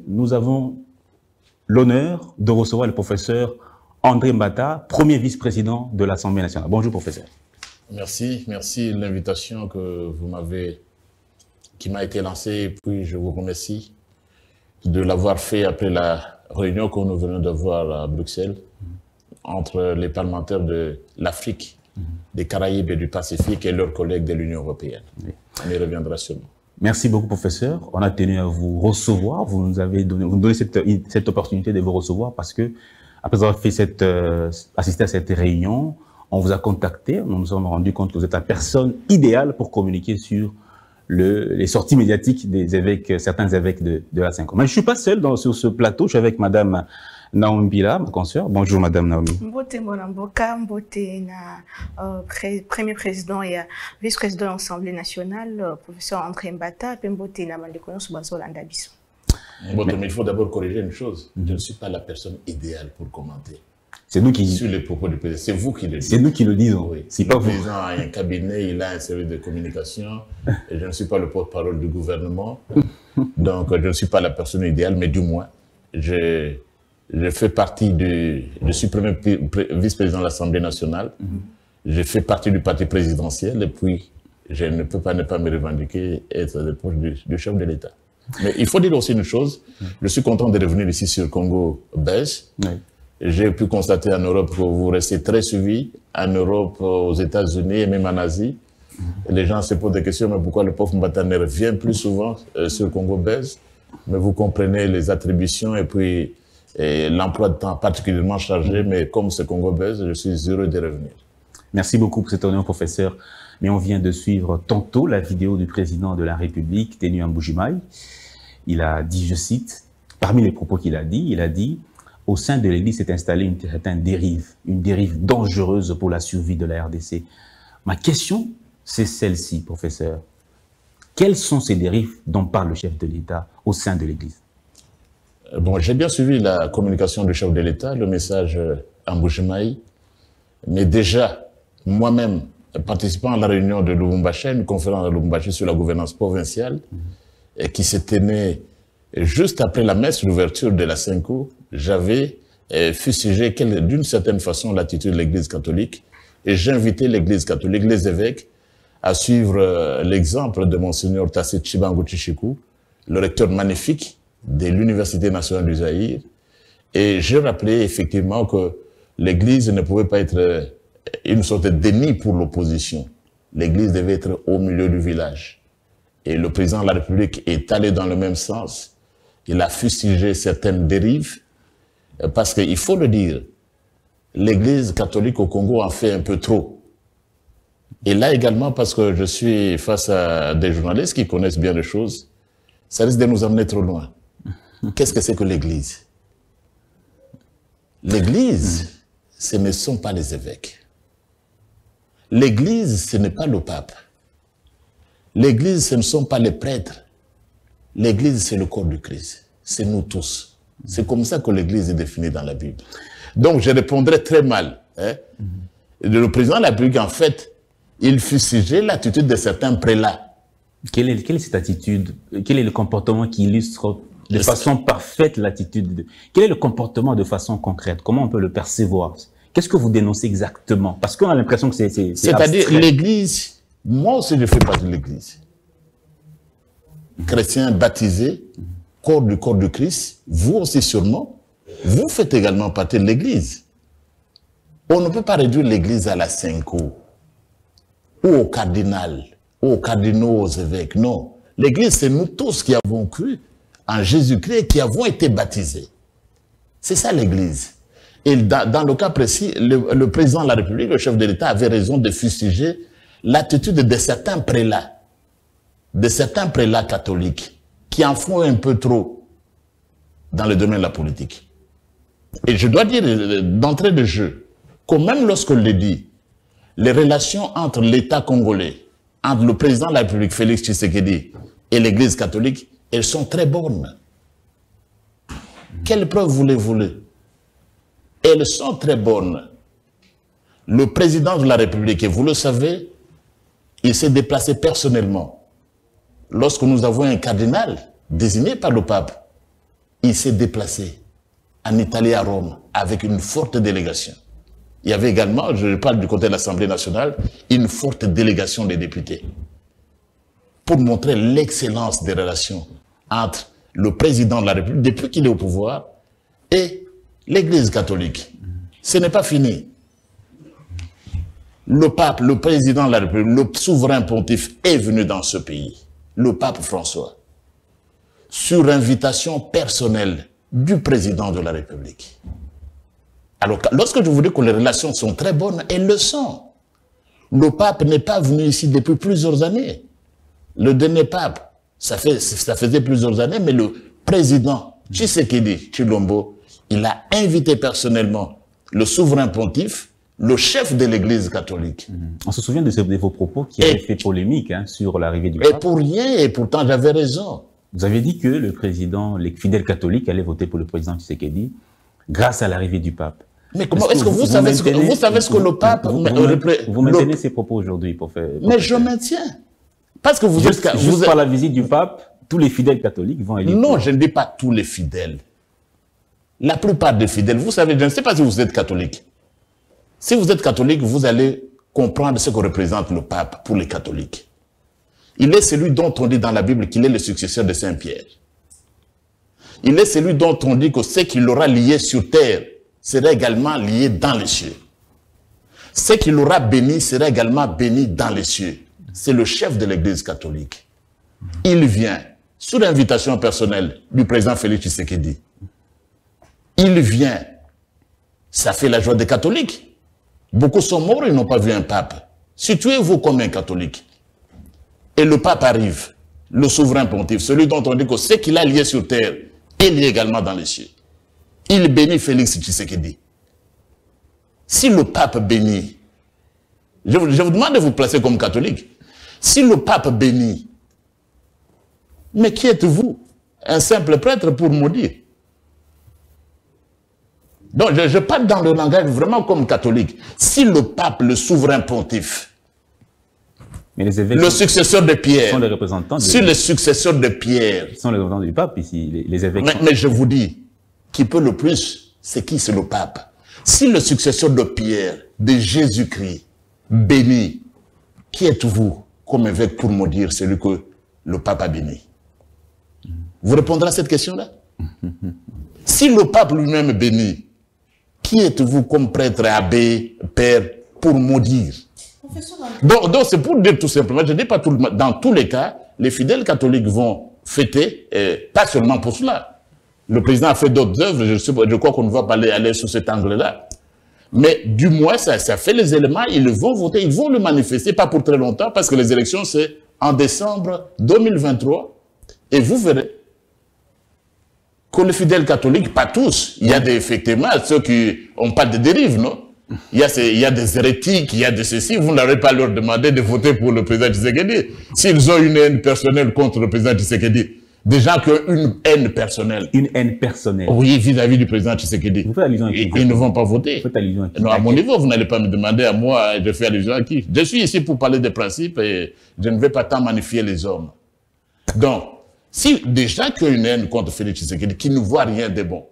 Nous avons l'honneur de recevoir le professeur André Mbata, premier vice-président de l'Assemblée nationale. Bonjour, professeur. Merci de l'invitation qui m'a été lancée, et puis je vous remercie de l'avoir fait après la réunion que nous venons d'avoir à Bruxelles entre les parlementaires de l'Afrique, des Caraïbes et du Pacifique et leurs collègues de l'Union européenne. Oui. On y reviendra sûrement. Merci beaucoup, professeur. On a tenu à vous recevoir. Vous nous donnez cette opportunité de vous recevoir parce que, après avoir fait assisté à cette réunion, on vous a contacté. Nous nous sommes rendus compte que vous êtes la personne idéale pour communiquer sur les sorties médiatiques des évêques, certains évêques de la 5. Mais je ne suis pas seul sur ce plateau. Je suis avec Madame Naomi Bila, ma consoeur. Bonjour, Madame Naomi. Premier président et vice-président de l'Assemblée nationale, professeur André Mbata, mais il faut d'abord corriger une chose. Je ne suis pas la personne idéale pour commenter. C'est nous qui... Sur les propos du président. C'est vous qui le dites. C'est nous qui le disons. Oui. C'est pas le vous. président a un cabinet, il a un service de communication. Et je ne suis pas le porte-parole du gouvernement. Donc, je ne suis pas la personne idéale, mais du moins, je fais partie je suis premier vice-président de l'Assemblée nationale. Je fais partie du parti présidentiel et puis je ne peux pas ne pas me revendiquer être le proche du chef de l'État. Mais il faut dire aussi une chose, je suis content de revenir ici sur Congo belge. Oui. J'ai pu constater en Europe que vous restez très suivi, en Europe, aux États-Unis et même en Asie. Les gens se posent des questions, mais pourquoi le pauvre Mbata ne revient plus souvent sur Congo belge? Mais vous comprenez les attributions et puis l'emploi de temps particulièrement chargé, mais comme c'est Congo belge, je suis heureux de revenir. Merci beaucoup pour cet honneur, professeur. Mais on vient de suivre tantôt la vidéo du président de la République, tenu en Mbuji-Mayi. Il a dit, je cite, parmi les propos qu'il a dit, il a dit « Au sein de l'Église s'est installée une dérive dangereuse pour la survie de la RDC. » Ma question, c'est celle-ci, professeur. Quelles sont ces dérives dont parle le chef de l'État au sein de l'Église? Bon, j'ai bien suivi la communication du chef de l'État, le message en Mbuji-Mayi. Mais déjà, moi-même, participant à la réunion de Lubumbashi, une conférence de Lubumbashi sur la gouvernance provinciale, qui se tenait juste après la messe d'ouverture de la Cinco, j'avais fustigé d'une certaine façon l'attitude de l'Église catholique et j'invitais l'Église catholique, les évêques, à suivre l'exemple de Monseigneur Tassé Chibangu Chichiku, le recteur magnifique de l'Université nationale du Zaïre. Et j'ai rappelé effectivement que l'Église ne pouvait pas être une sorte d'ennemi pour l'opposition. L'Église devait être au milieu du village. Et le président de la République est allé dans le même sens. Il a fustigé certaines dérives, parce qu'il faut le dire, l'Église catholique au Congo en fait un peu trop. Et là également, parce que je suis face à des journalistes qui connaissent bien les choses, ça risque de nous amener trop loin. Qu'est-ce que c'est que l'Église? L'Église, ce ne sont pas les évêques. L'Église, ce n'est pas le pape. L'Église, ce ne sont pas les prêtres. L'Église, c'est le corps du Christ. C'est nous tous. C'est comme ça que l'Église est définie dans la Bible. Donc, je répondrais très mal. Le président de la République, en fait, il fustigeait l'attitude de certains prélats. Quelle est cette attitude? Quel est le comportement qui illustre de façon parfaite l'attitude? Quel est le comportement de façon concrète? Comment on peut le percevoir? Qu'est-ce que vous dénoncez exactement? Parce qu'on a l'impression que c'est c'est-à-dire l'Église, moi aussi je fais partie de l'Église. Chrétien baptisé, corps du Christ, vous aussi sûrement, vous faites également partie de l'Église. On ne peut pas réduire l'Église à la Cinco, ou au cardinal, ou aux cardinaux, aux évêques, non. L'Église, c'est nous tous qui avons cru en Jésus-Christ et qui avons été baptisés. C'est ça l'Église. Et dans le cas précis, le président de la République, le chef de l'État, avait raison de fustiger l'attitude de certains prélats catholiques, qui en font un peu trop dans le domaine de la politique. Et je dois dire d'entrée de jeu, que même lorsqu'on le dit, les relations entre l'État congolais entre le président de la République, Félix Tshisekedi, et l'Église catholique, elles sont très bonnes. Quelle preuve voulez-vous? Elles sont très bonnes. Le président de la République, et vous le savez, il s'est déplacé personnellement. Lorsque nous avons un cardinal désigné par le pape, il s'est déplacé en Italie, à Rome, avec une forte délégation. Il y avait également, je parle du côté de l'Assemblée nationale, une forte délégation des députés pour montrer l'excellence des relations entre le président de la République, depuis qu'il est au pouvoir, et l'Église catholique. Ce n'est pas fini. Le pape, le président de la République, le souverain pontife est venu dans ce pays, le pape François, sur invitation personnelle du président de la République. Alors, lorsque je vous dis que les relations sont très bonnes, elles le sont. Le pape n'est pas venu ici depuis plusieurs années. Le dernier pape, ça faisait plusieurs années, mais le président Tshisekedi Tshilombo, il a invité personnellement le souverain pontife, le chef de l'Église catholique. On se souvient de vos propos qui avaient fait polémique sur l'arrivée du pape. Et pour rien, et pourtant j'avais raison. Vous avez dit que le président, les fidèles catholiques allaient voter pour le président Tshisekedi grâce à l'arrivée du pape. Mais comment est-ce que vous savez ce que le pape... Vous maintenez ces propos aujourd'hui pour faire... Mais je maintiens. Parce que vous êtes... Juste par la visite du pape, tous les fidèles catholiques vont élire. Non, je ne dis pas tous les fidèles. La plupart des fidèles, vous savez, je ne sais pas si vous êtes catholique. Si vous êtes catholique, vous allez comprendre ce que représente le pape pour les catholiques. Il est celui dont on dit dans la Bible qu'il est le successeur de Saint-Pierre. Il est celui dont on dit que ce qu'il aura lié sur terre sera également lié dans les cieux. Ce qu'il aura béni sera également béni dans les cieux. C'est le chef de l'Église catholique. Il vient, sous l'invitation personnelle du président Félix Tshisekedi. Il vient. Ça fait la joie des catholiques. Beaucoup sont morts, ils n'ont pas vu un pape. Situez-vous comme un catholique. Et le pape arrive, le souverain pontife, celui dont on dit que ce qu'il a lié sur terre est lié également dans les cieux. Il bénit Félix Tshisekedi. Si le pape bénit, je vous demande de vous placer comme catholique. Si le pape bénit, mais qui êtes-vous? Un simple prêtre pour maudire. Donc je parle dans le langage vraiment comme catholique. Si le pape, le souverain pontife, mais les évêques le successeur de Pierre, sont les représentants si le successeur de Pierre, ils sont les représentants du pape ici, les évêques. Mais je vous dis, qui peut le plus, c'est qui? C'est le pape. Si le successeur de Pierre, de Jésus-Christ, bénit, qui êtes-vous comme évêque pour me dire celui que le pape a béni? Vous répondrez à cette question-là? Si le pape lui-même bénit, qui êtes-vous comme prêtre, abbé, père, pour maudire? Donc c'est pour dire tout simplement, je ne dis pas tout, dans tous les cas, les fidèles catholiques vont fêter, pas seulement pour cela. Le président a fait d'autres œuvres, je crois qu'on ne va pas aller sur cet angle-là. Mais du moins, ça fait les éléments, ils vont voter, ils vont le manifester, pas pour très longtemps, parce que les élections, c'est en décembre 2023. Et vous verrez que les fidèles catholiques, pas tous, il y a effectivement ceux qui ont pas de dérive, non? Il y a des hérétiques, il y a de ceci, vous n'aurez pas leur demander de voter pour le président Tshisekedi. S'ils ont une haine personnelle contre le président Tshisekedi, des gens qui ont une haine personnelle. Une haine personnelle. Oui, vis-à-vis du président Tshisekedi. Vous faites allusion à qui? Ils ne vont pas voter. Vous faites allusion à qui? Non, à mon niveau, vous n'allez pas me demander à moi, je fais allusion à qui? Je suis ici pour parler des principes et je ne vais pas tant magnifier les hommes. Donc, si des gens qui ont une haine contre Félix Tshisekedi, qui ne voient rien de bon,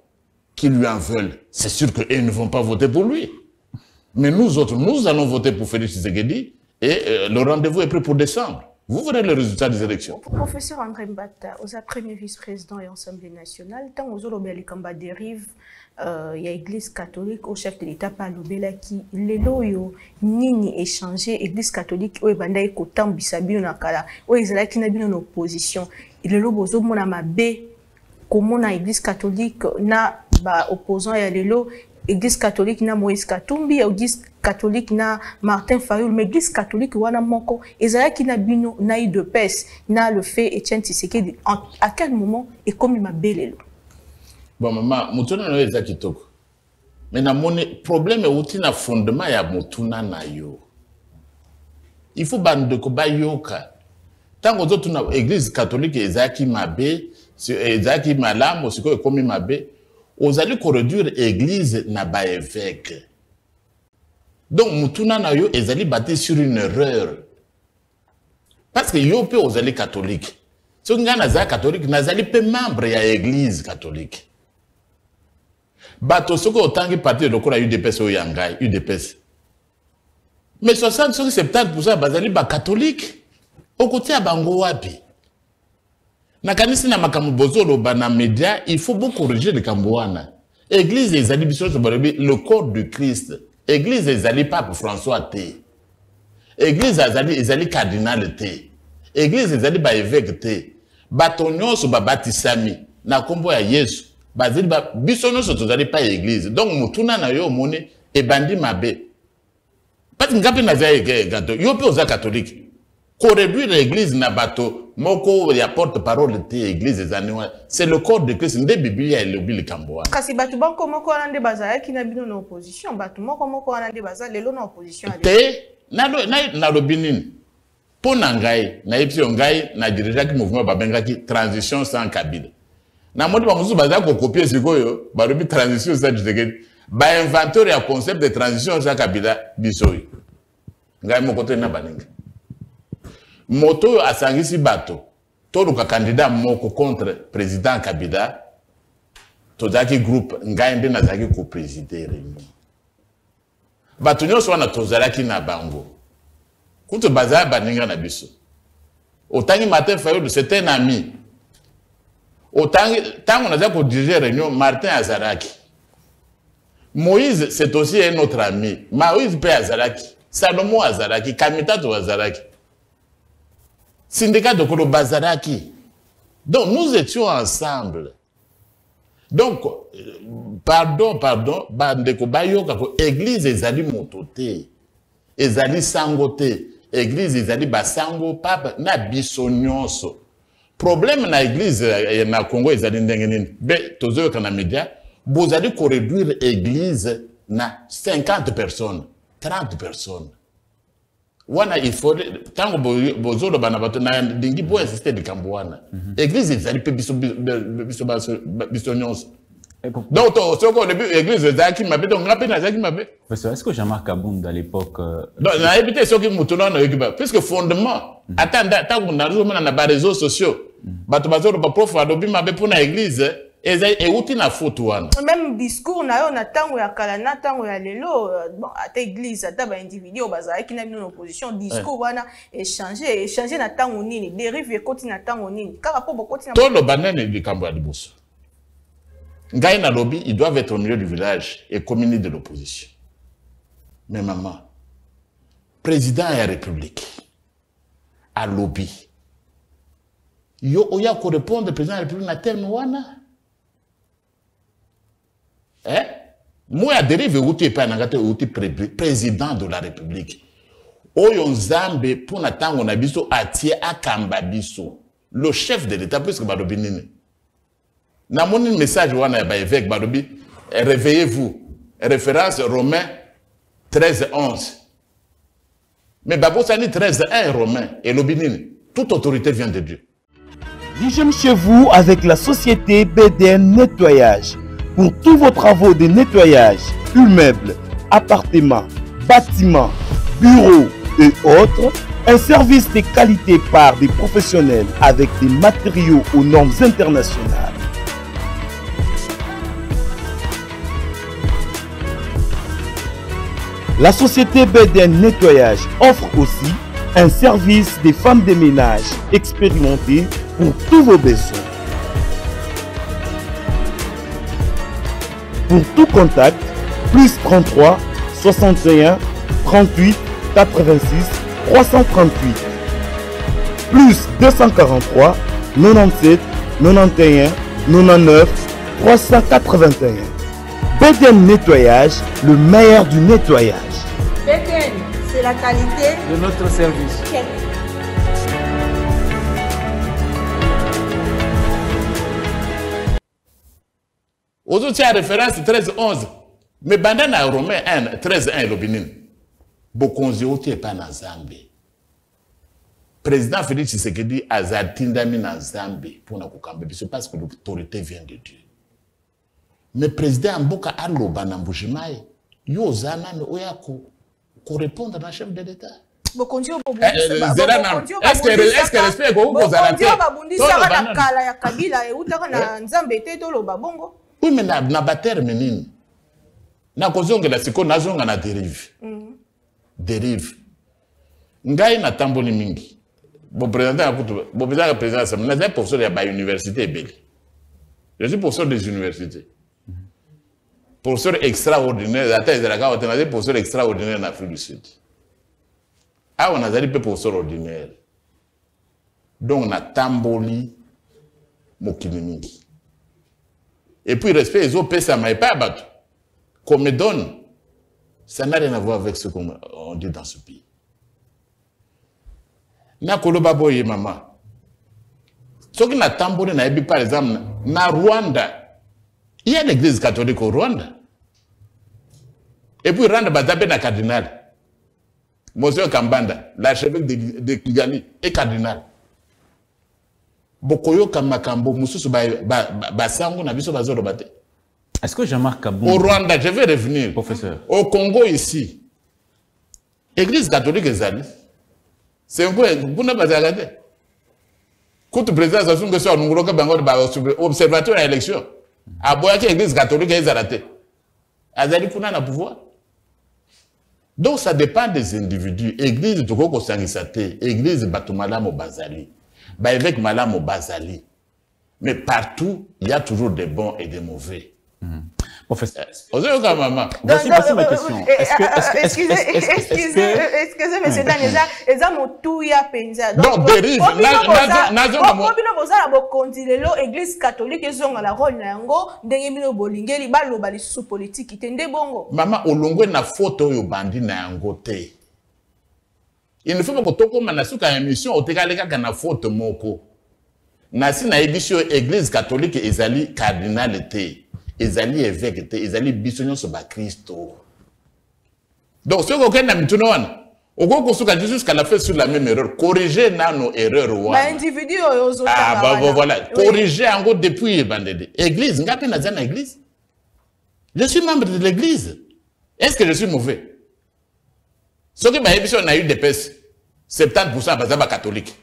qui lui en veulent, c'est sûr qu'ils ne vont pas voter pour lui. Mais nous autres, nous allons voter pour Félix Tshisekedi et le rendez-vous est pris pour décembre. Vous verrez le résultat des élections. Professeur André Mbata, aux premier vice-président et Assemblée nationale, tant aux Olobeli Kamba dérive, il y a l'Église catholique au chef de l'État par l'Obela qui les loyo nini échangé Église catholique au Ebanda et Kotam Bisabino Nakala au Israël qui n'a bien en opposition. Il le lobozo mona mabe comme on a Église catholique na ba opposant et lelo Église catholique na Moïse Katumbi, Église catholique na Martin Fayoul, mais Église catholique wana moko, Israël qui n'a bino na eu de peste, na le fait Etienne Tshisekedi. À quel moment et comme il m'a belé? Bon maman, mutuna na eza kitoko. Mais na mon problème est outi na fondement ya mutuna na yo. il faut bande ko bayoka. Tant que d'autres na église catholique ezaki mabe, ezaki malamu siko ekomi mabe, ozali ko réduire église na ba évêque. Donc mutuna na yo ezali bâti sur une erreur. Parce que yo pe ozali catholique. So nga naza catholique nazali pe membre ya église catholique. Bato soko otangi parti lokola UDPS o yangai, UDPS. Mais 60-70% bazali ba catholique. Au côté à bango wapi. Na kanisi na makamu bozolo bana média, il faut beaucoup corriger le Kambouana. Église des ali biso le corps du Christ. Église des ali pape François T. Église des ali cardinal T. Église des ali ba évêque T. Batonyo so ba batisami na kombo ya Yesu. Bazili ba biso no so tozali pas église. Donc mutuna na yo mone e bandi mabe. Parce que ngapi na za gato, yo pe oza catholique. Ko réduire l'église na bato moko ya porte-parole te église des années. C'est le corps de Christ nde Biblia elobi likambo. Kasi bato banko moko wana nde bazala ki na bino na opposition, bato moko wana nde bazala lelo na opposition. Te na lobi nini. Po na ngai na yebisi ngai na dirigeaki mouvement babengaki transition sans Kabila. Na modi ba musu bazala ko copier sikoyo ba lobi transition sans Tshisekedi. Ba inventeur ya concept de transition sans Kabila bisoyi. Ngai moko te na baninga. Moto asangisi bato. Toluka candidat moko contre président Kabila. Tozaki groupe ngai nde nazaki ko présider réunion. Bato nyonso wana tozalaki na bango. Kuto bazala baninga na biso. Otangi Martin Fayulu, c'était un ami. Otangi tango nazaki ko diriger réunion Martin Azaraki. Moïse c'est aussi un autre ami. Moïse pe Azaraki. Salomon Azaraki, Kamitato Azaraki. Syndicat de Kolo Bazaraki. Donc nous étions ensemble. Donc, pardon, bandeko bayoka ko église ezali motote. Ezali sangote. Église ezali basango papa na biso nyonso. Problème na église na Congo ezali ndenge nini. Be tozoyoka na média, bozali ko réduire église na 50 personnes, 30 personnes. Wana il faut tango bozolo bana bato na dingi bo insister de Kambouana. Église ezali pe biso nyonso. Donc soko le but église ezaki mabe donc ngapi na ezaki mabe. Est-ce que Jean-Marc Kabound à l'époque non na habité soki mutuna na yokiba puisque fondement attends tango na ruzo na ba réseaux sociaux bato bazolo ba prof adobi mabe pona église et outi na faute wana. Même discours na yo na tango ya kala na tango ya lelo bon ata église ata ba individu bazala ki na bino opposition discours wana échanger na tango nini dérive ekoti na tango nini kaka po bokoti na tolo banene likambo ya liboso. Ngai na lobby ils doivent être au milieu du village et communer de l'opposition. Mais maman président de la République à lobby yo oya ko répondre président de la République na terme wana. Eh? Moi, à dérive, outi pas n'angate outi président de la République. Oyo Nzambe pour n'attendre on a biso atie akamba biso. Le chef de l'État puisque badobi nini. Na mon message wana ba évêque badobi réveillez-vous. Référence Romains 13:11. Mais babo sani 13:1 Romains et lobi nini. Toute autorité vient de Dieu. L'hygiène chez vous avec la société BDN Nettoyage. Pour tous vos travaux de nettoyage, immeubles, appartements, bâtiments, bureaux et autres, un service de qualité par des professionnels avec des matériaux aux normes internationales. La société BDN Nettoyage offre aussi un service des femmes de ménage expérimentées pour tous vos besoins. Pour tout contact, plus 33 61 38 86 338, plus 243 97 91 99 381. BDN Nettoyage, le meilleur du nettoyage. BDN, c'est la qualité de notre service. Aujourd'hui, à référence 13:11. Mais bandana Romain 1, 13:1 l'obinin. Bokonzi oti pas na Zambie. président Félix Tshisekedi azatindami na Zambie pour na kokamba biso parce que l'autorité vient de Dieu. Mais président Mboka aloba na Mbujimayi yo zana me oya ko répondre na chef de l'État. Est-ce que respect ko ko zalate? Oui, mais na baterme nini? Na kozongela siko nazonga na dérive. Dérive. Ngai na tamboli mingi. Bon président je suis professeur de l'université Ebeli. Je suis professeur des universités. Professeur extraordinaire, je suis professeur extraordinaire en Afrique du Sud. Ah, on a dit professeur ordinaire. Donc on a tamboli mokili mingi. Et puis respect les autres ça m'a pas battu. Qu'on me donne, ça n'a rien à voir avec ce qu'on dit dans ce pays. Na koloba boye mama. Ce qui n'a tambouré na ebi par exemple na Rwanda. Il y a l'église catholique au Rwanda. Et puis Rwanda bazabé na cardinal. Monsieur Kambanda, l'archevêque de Kigali est cardinal. Bokoyo kamakambo mususu basango na biso bazolo bate. Est-ce que Jean-Marc Kabound... Au Rwanda, je vais revenir. Professeur. Au Congo ici, l'église catholique est allée. C'est un peu, vous n'avez pas regardé. Quand le président Sassou Nguesso a un observateur à l'élection, à Boyaki, l'église catholique est allée. Azali Kuna na pouvoir. Donc ça dépend des individus. Église Tokoko Sangisate, église Batumalamo Bazali, évêque Malamo Bazali. Mais partout, il y a toujours des bons et des mauvais. Professeur. Voici ma question. Excusez, monsieur Daneza, donc, dérive. L'église catholique est la rôle politique. Maman, Olongwe na photo yo bandi na yango te. Il ne faut pas que toko manasuka émission otekaleka na photo moko. Nasi na émission église catholique ezali cardinal te. Ezali évêque te, ezali bisonyo so ba Christo. Donc ce qu'on a maintenant wana, oko kosuka jusqu'à la fin sur la même erreur, corriger na nos erreurs wana. Ba individu ozo ah bah voilà, corriger en gros depuis bandede. Église, ngapi na zana église? Je suis membre de l'église. Est-ce que je suis mauvais? Ce qui m'a émission on a eu des pèses 70% bazaba catholique.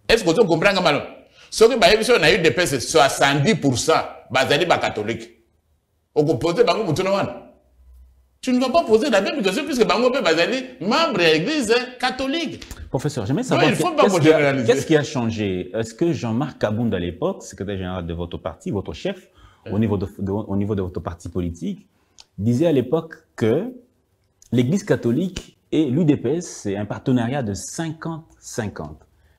Est-ce que vous comprenez mal? Ce qui m'a émission on a eu des pèses 70% bazali ba catholique. On peut poser bango mutunawana. Tu ne vas pas poser la même question puisque bango pe bazali membre de l'église catholique. Professeur, j'aimerais savoir qu'est-ce qui a changé. Est-ce que Jean-Marc Kabound à l'époque, secrétaire général de votre parti, votre chef, au niveau de votre parti politique, disait à l'époque que l'église catholique et l'UDPS, c'est un partenariat de 50-50.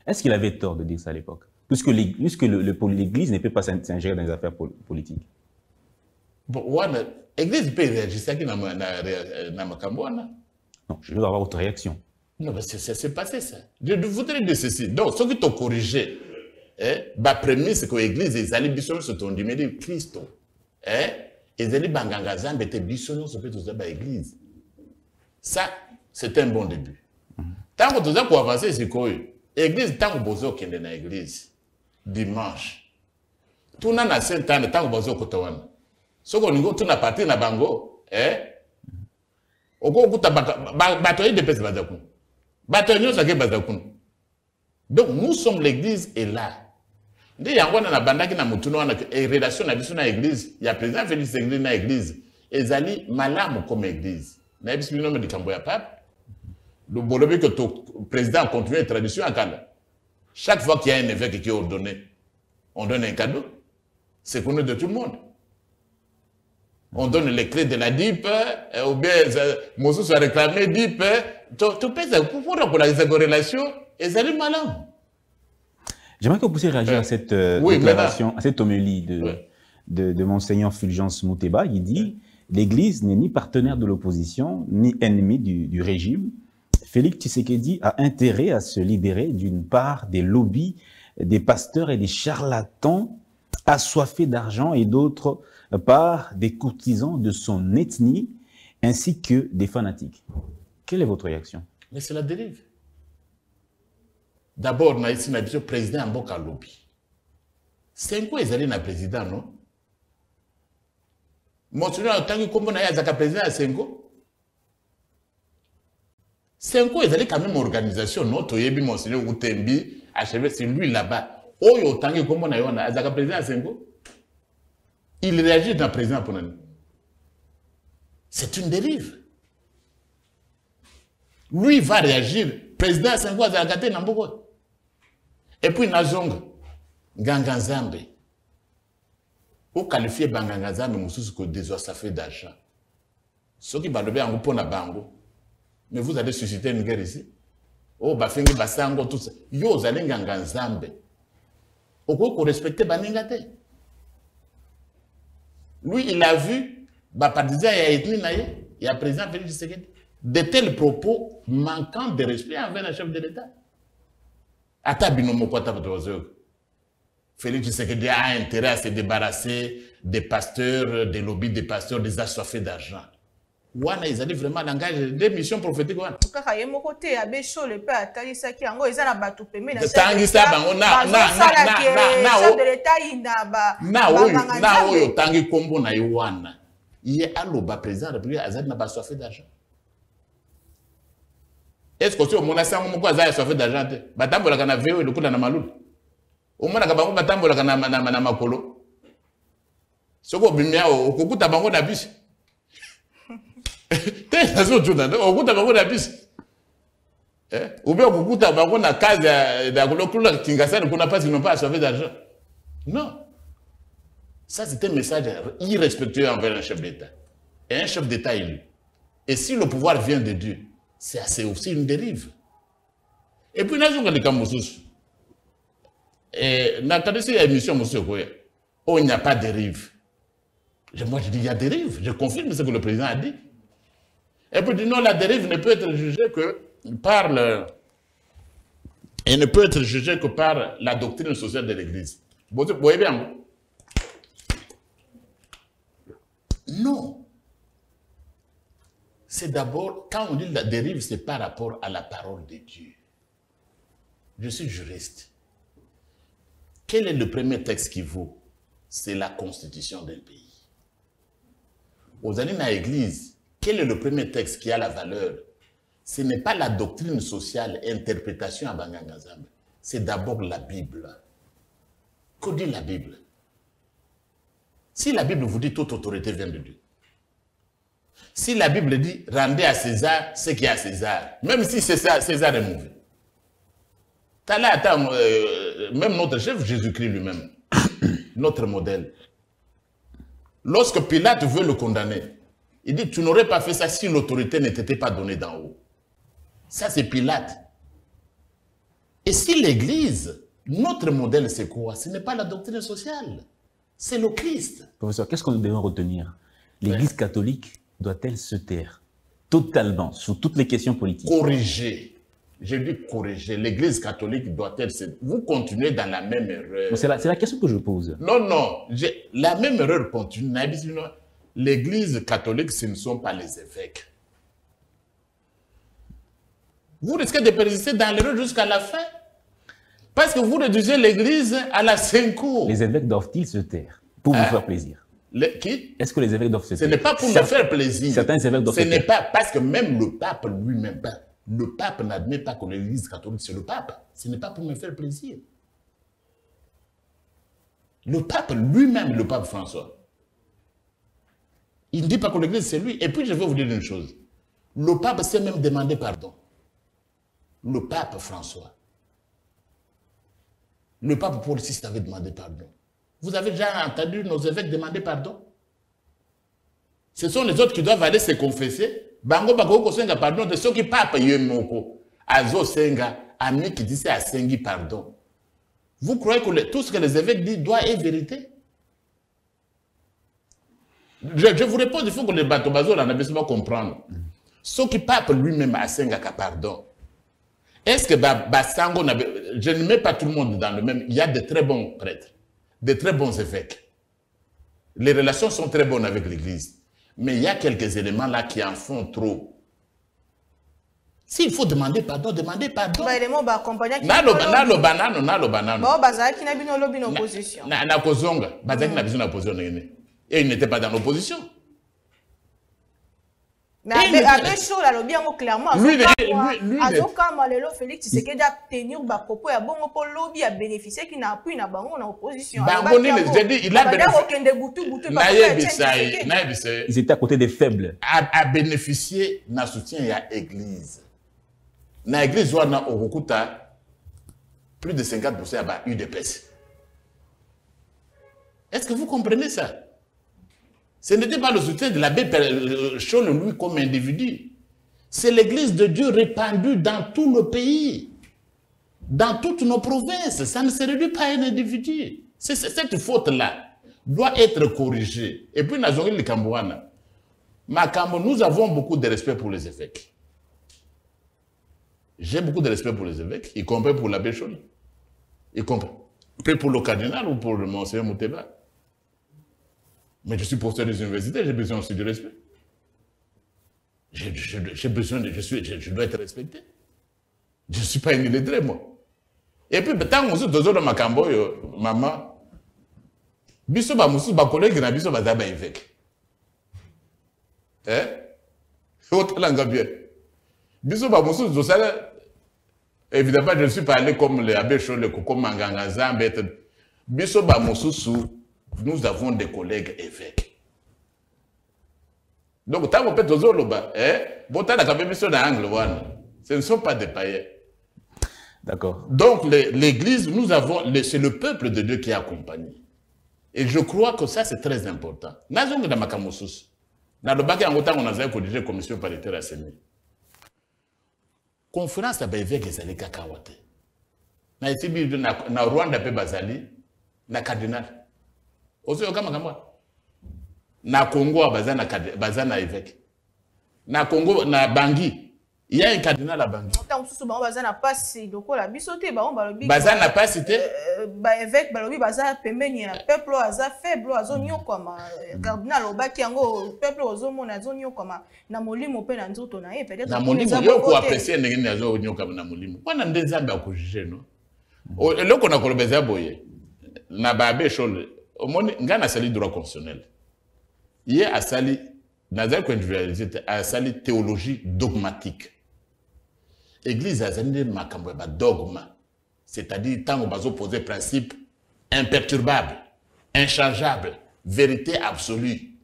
Est-ce qu'il avait tort de dire ça à l'époque? Puisque l'église ne peut pas s'ingérer dans les affaires politiques. Bon, l'église peut réagir à na makambwana. Non, je veux avoir votre réaction. Non, mais c'est passé ça. Je voudrais dire ceci. Donc, ce qui t'a corrigé, la première, c'est que l'église, les alliés bisons se sont dit, mais Christ, les alliés bangangazan, mais les bisons se fait dans l'église. Ça, c'est un bon début. Tant que tu as pour avancer, c'est quoi? L'église, tant que vous avez dans l'église, dimanche, tout le monde a 5 ans, tant que vous avez Kotawan. Ce qu'on dit, tout le parti na bango, donc nous sommes l'église et là. Dès qu'il y a un banda qui n'a pas relation avec l'église, il y a président Félix Tshisekedi dans l'église. Et Zali malam comme église. Na ebisi bino de Kamboya Pape. Le bolobi que le président continue la tradition à Kanda. Chaque fois qu'il y a un évêque qui est ordonné, on donne un cadeau. C'est connu de tout le monde. On donne les clés de la DIP, ou bien Moussou soit réclamé DIP. Tu peux pour la relation, et ça est malin. J'aimerais que vous puissiez réagir à cette déclaration, à cette homélie de Monseigneur Fulgence Mouteba. Il dit « L'Église n'est ni partenaire de l'opposition, ni ennemi du régime. Félix Tshisekedi a intérêt à se libérer d'une part des lobbies, des pasteurs et des charlatans assoiffés d'argent et d'autre part des courtisans de son ethnie ainsi que des fanatiques. » Quelle est votre réaction? Mais c'est la dérive. D'abord, on a ici le président Mboka Lobi. 5 ans, ils allaient dans président, non? Monseigneur, tant que comme on a un président à 5 ans, 5 ans, ils allaient quand même en organisation, non? Toyebi, Monseigneur Outembi, achevé, c'est lui là-bas. Oh, tant que comme on a un président à 5 ans, il réagit dans le président pour nous. C'est une dérive. Lui va réagir. Président à 5 ans, il a Nambogo. Et puis, Nazong, Ganganzambe. Au qualifier Banganzambe, Moussous, que des ça fait d'argent. Ce qui va lever en groupe na bango. Mais vous allez susciter une guerre ici. Oh, Bafengi Basango, tout ça. Yo, vous allez Ganganzambe. Au quoi qu'on respecte Baningate. Lui, il a vu, partisan, il y a président Félix Tshisekedi, de tels propos manquant de respect envers le chef de l'État. Félix Tshisekedi a intérêt à se débarrasser des pasteurs, des lobbies des pasteurs, des assoiffés d'argent. Wana, ils allaient vraiment l'engagement des missions prophétiques. Kaka ye moko te abe show le pe atali saki yango ezala batu peme na tangisa bango na de l'État inda ba na oyo tangi kombo na Wana ye aloba président de la République azali na bassoiffé d'argent. Est-ce que tu as mon sang moko azali assoiffé d'argent te batambola kana veo le kula na malulu o mona ka bango batambola kana na makolo soko bimia okukuta bango na bisi. Ou bien on na case qu'on n'a pas assoiffé d'argent. Non. Ça, c'est un message irrespectueux envers un chef d'État. Et un chef d'État élu. Et si le pouvoir vient de Dieu, c'est aussi une dérive. Et puis, nous avons dit oh, il n'y a pas de dérive. Moi, je dis il y a dérive. Je confirme ce que le président a dit. Et puis, non, la dérive ne peut être jugée que par elle ne peut être jugée que par la doctrine sociale de l'Église. Vous voyez bien? Non. C'est d'abord, quand on dit la dérive, c'est par rapport à la parole de Dieu. Je suis juriste. Quel est le premier texte qui vaut? C'est la constitution d'un pays. Aux années dans l'Église, quel est le premier texte qui a la valeur? Ce n'est pas la doctrine sociale, interprétation à Bangangazambe. C'est d'abord la Bible. Que dit la Bible? Si la Bible vous dit toute autorité vient de Dieu. Si la Bible dit rendez à César ce qui est à César, même si César est mauvais. Même notre chef Jésus-Christ lui-même, notre modèle. Lorsque Pilate veut le condamner, il dit, tu n'aurais pas fait ça si l'autorité ne t'était pas donnée d'en haut. Ça, c'est Pilate. Et si l'Église, notre modèle, c'est quoi? Ce n'est pas la doctrine sociale, c'est le Christ. Professeur, qu'est-ce qu'on doit retenir? L'Église catholique doit-elle se taire totalement sur toutes les questions politiques? Corriger. J'ai dit corriger. L'Église catholique doit-elle se... Vous continuez dans la même erreur. C'est la question que je pose. Non. La même erreur continue. L'Église catholique, ce ne sont pas les évêques. Vous risquez de persister dans l'erreur jusqu'à la fin. Parce que vous réduisez l'Église à la 5 cours. Les évêques doivent-ils se taire pour vous faire plaisir? Qui? Est-ce que les évêques doivent se taire? Ce n'est pas pour me faire plaisir. Certains évêques doivent se taire. Ce n'est pas parce que même le pape lui-même, le pape n'admet pas que l'Église catholique, c'est le pape. Ce n'est pas pour me faire plaisir. Le pape lui-même, le pape François, il ne dit pas que l'Église, c'est lui. Et puis, je vais vous dire une chose. Le pape s'est même demandé pardon. Le pape François. Le pape Paul VI avait demandé pardon. Vous avez déjà entendu nos évêques demander pardon? Ce sont les autres qui doivent aller se confesser. Bango bako senga pardon de ceux qui pape yemoko. Azo senga, ami qui dit à sengi pardon. Vous croyez que tout ce que les évêques disent doit être vérité? Je vous réponds, il faut que les bateaux bateaux en abaissement comprendre. Ceux qui pape lui-même à senga pardon. Est-ce que Basango, je ne mets pas tout le monde dans le même. Il y a de très bons prêtres, de très bons évêques. Les relations sont très bonnes avec l'Église. Mais il y a quelques éléments là qui en font trop. S'il faut demander pardon, demandez pardon. Bah, les mots bah accompagner. Nalo banano. Bah bazar qui n'a bien lobby en opposition. Na kozonga, bazar qui n'a besoin d'opposition. Et il n'était pas dans l'opposition. Mais avec chaud là lobby en clairement. Lui, Azoka Malelo Félix Tshisekedi a tenir ba propos ya bon pour lobby a bénéficié qui n'a appui na bango en opposition. J'ai dit il a bénéficié. Ils étaient à côté des faibles. A bénéficié na soutien ya église. Na église wana okukuta plus de 50% à UDPS. Est-ce que vous comprenez ça? Ce n'était pas le soutien de l'abbé Chol lui comme individu. C'est l'église de Dieu répandue dans tout le pays, dans toutes nos provinces. Ça ne se réduit pas à un individu. Cette faute-là doit être corrigée. Et puis, nous avons beaucoup de respect pour les évêques. J'ai beaucoup de respect pour les évêques, y compris pour l'abbé Chol. Y compris pour le cardinal ou pour le monseigneur Mouteba. Mais je suis professeur des universités, j'ai besoin aussi de respect. J'ai besoin de... Je dois être respecté. Je ne suis pas un illettré, moi. Et puis, tant que je suis dans ma cambo, maman, biso ba musu ba collègue na biso ba zaba évêque. Autre langue bien. Biso ba musu dosala. Évidemment, je ne suis pas allé comme les abbés Chol, comme Manganga Zambé. Biso ba musu sous. Nous avons des collègues évêques. Donc, tant qu'on peut toujours le bas, ce ne sont pas des païens. D'accord. Donc, l'Église, nous avons, c'est le peuple de Dieu qui est accompagné. Et je crois que ça, c'est très important. Nous avons des makamosus. Dans le bac, on a une commission paritaire à Séné. Conférence à l'évêque et Zali Kakawate. Na Rwanda pe Bazali, na cardinal. Aussi, na Congo, bazana évêque. Na Congo, na Bangui, il y a un cardinal à Bangui. Bazana pas si bazana pas cité. Évêque, bazana pembeni peuple aza faible azo nyokoma cardinal obaki yango peuple ozomona azo nyokoma na molimo pe na nzoto na ye peut-être na molimo yo ko apprécier ndenge azo nyokama na molimo. Wana ndezambe akujije no. Eloko na kolobeza boye na babe Chol. Ngana sali droit constitutionnel. Il a sali, a sali théologie dogmatique. Église a sali dogma. C'est-à-dire, tant qu'on va poser principe imperturbable, inchangeable, vérité absolue,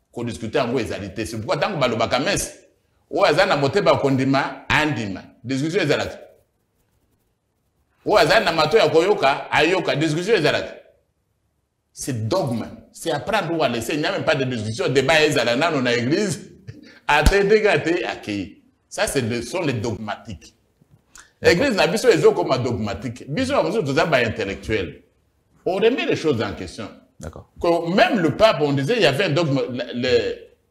qu'on discute en égalité. C'est pourquoi tant qu'on va le bakames, ou azana moteba kondima, andima. Discussion ezalaki. Ou azana mato ya koyoka, ayoka, discussion ezalaki. C'est dogme. C'est apprendre ou à laisser. Il n'y a même pas de discussion. Débat est à la dans l'église. Ça, sont les dogmatiques. L'église n'a pas besoin comme dogmatique. Besoin de intellectuel. On remet les choses en question. D'accord. Même le pape, on disait, il y avait un dogme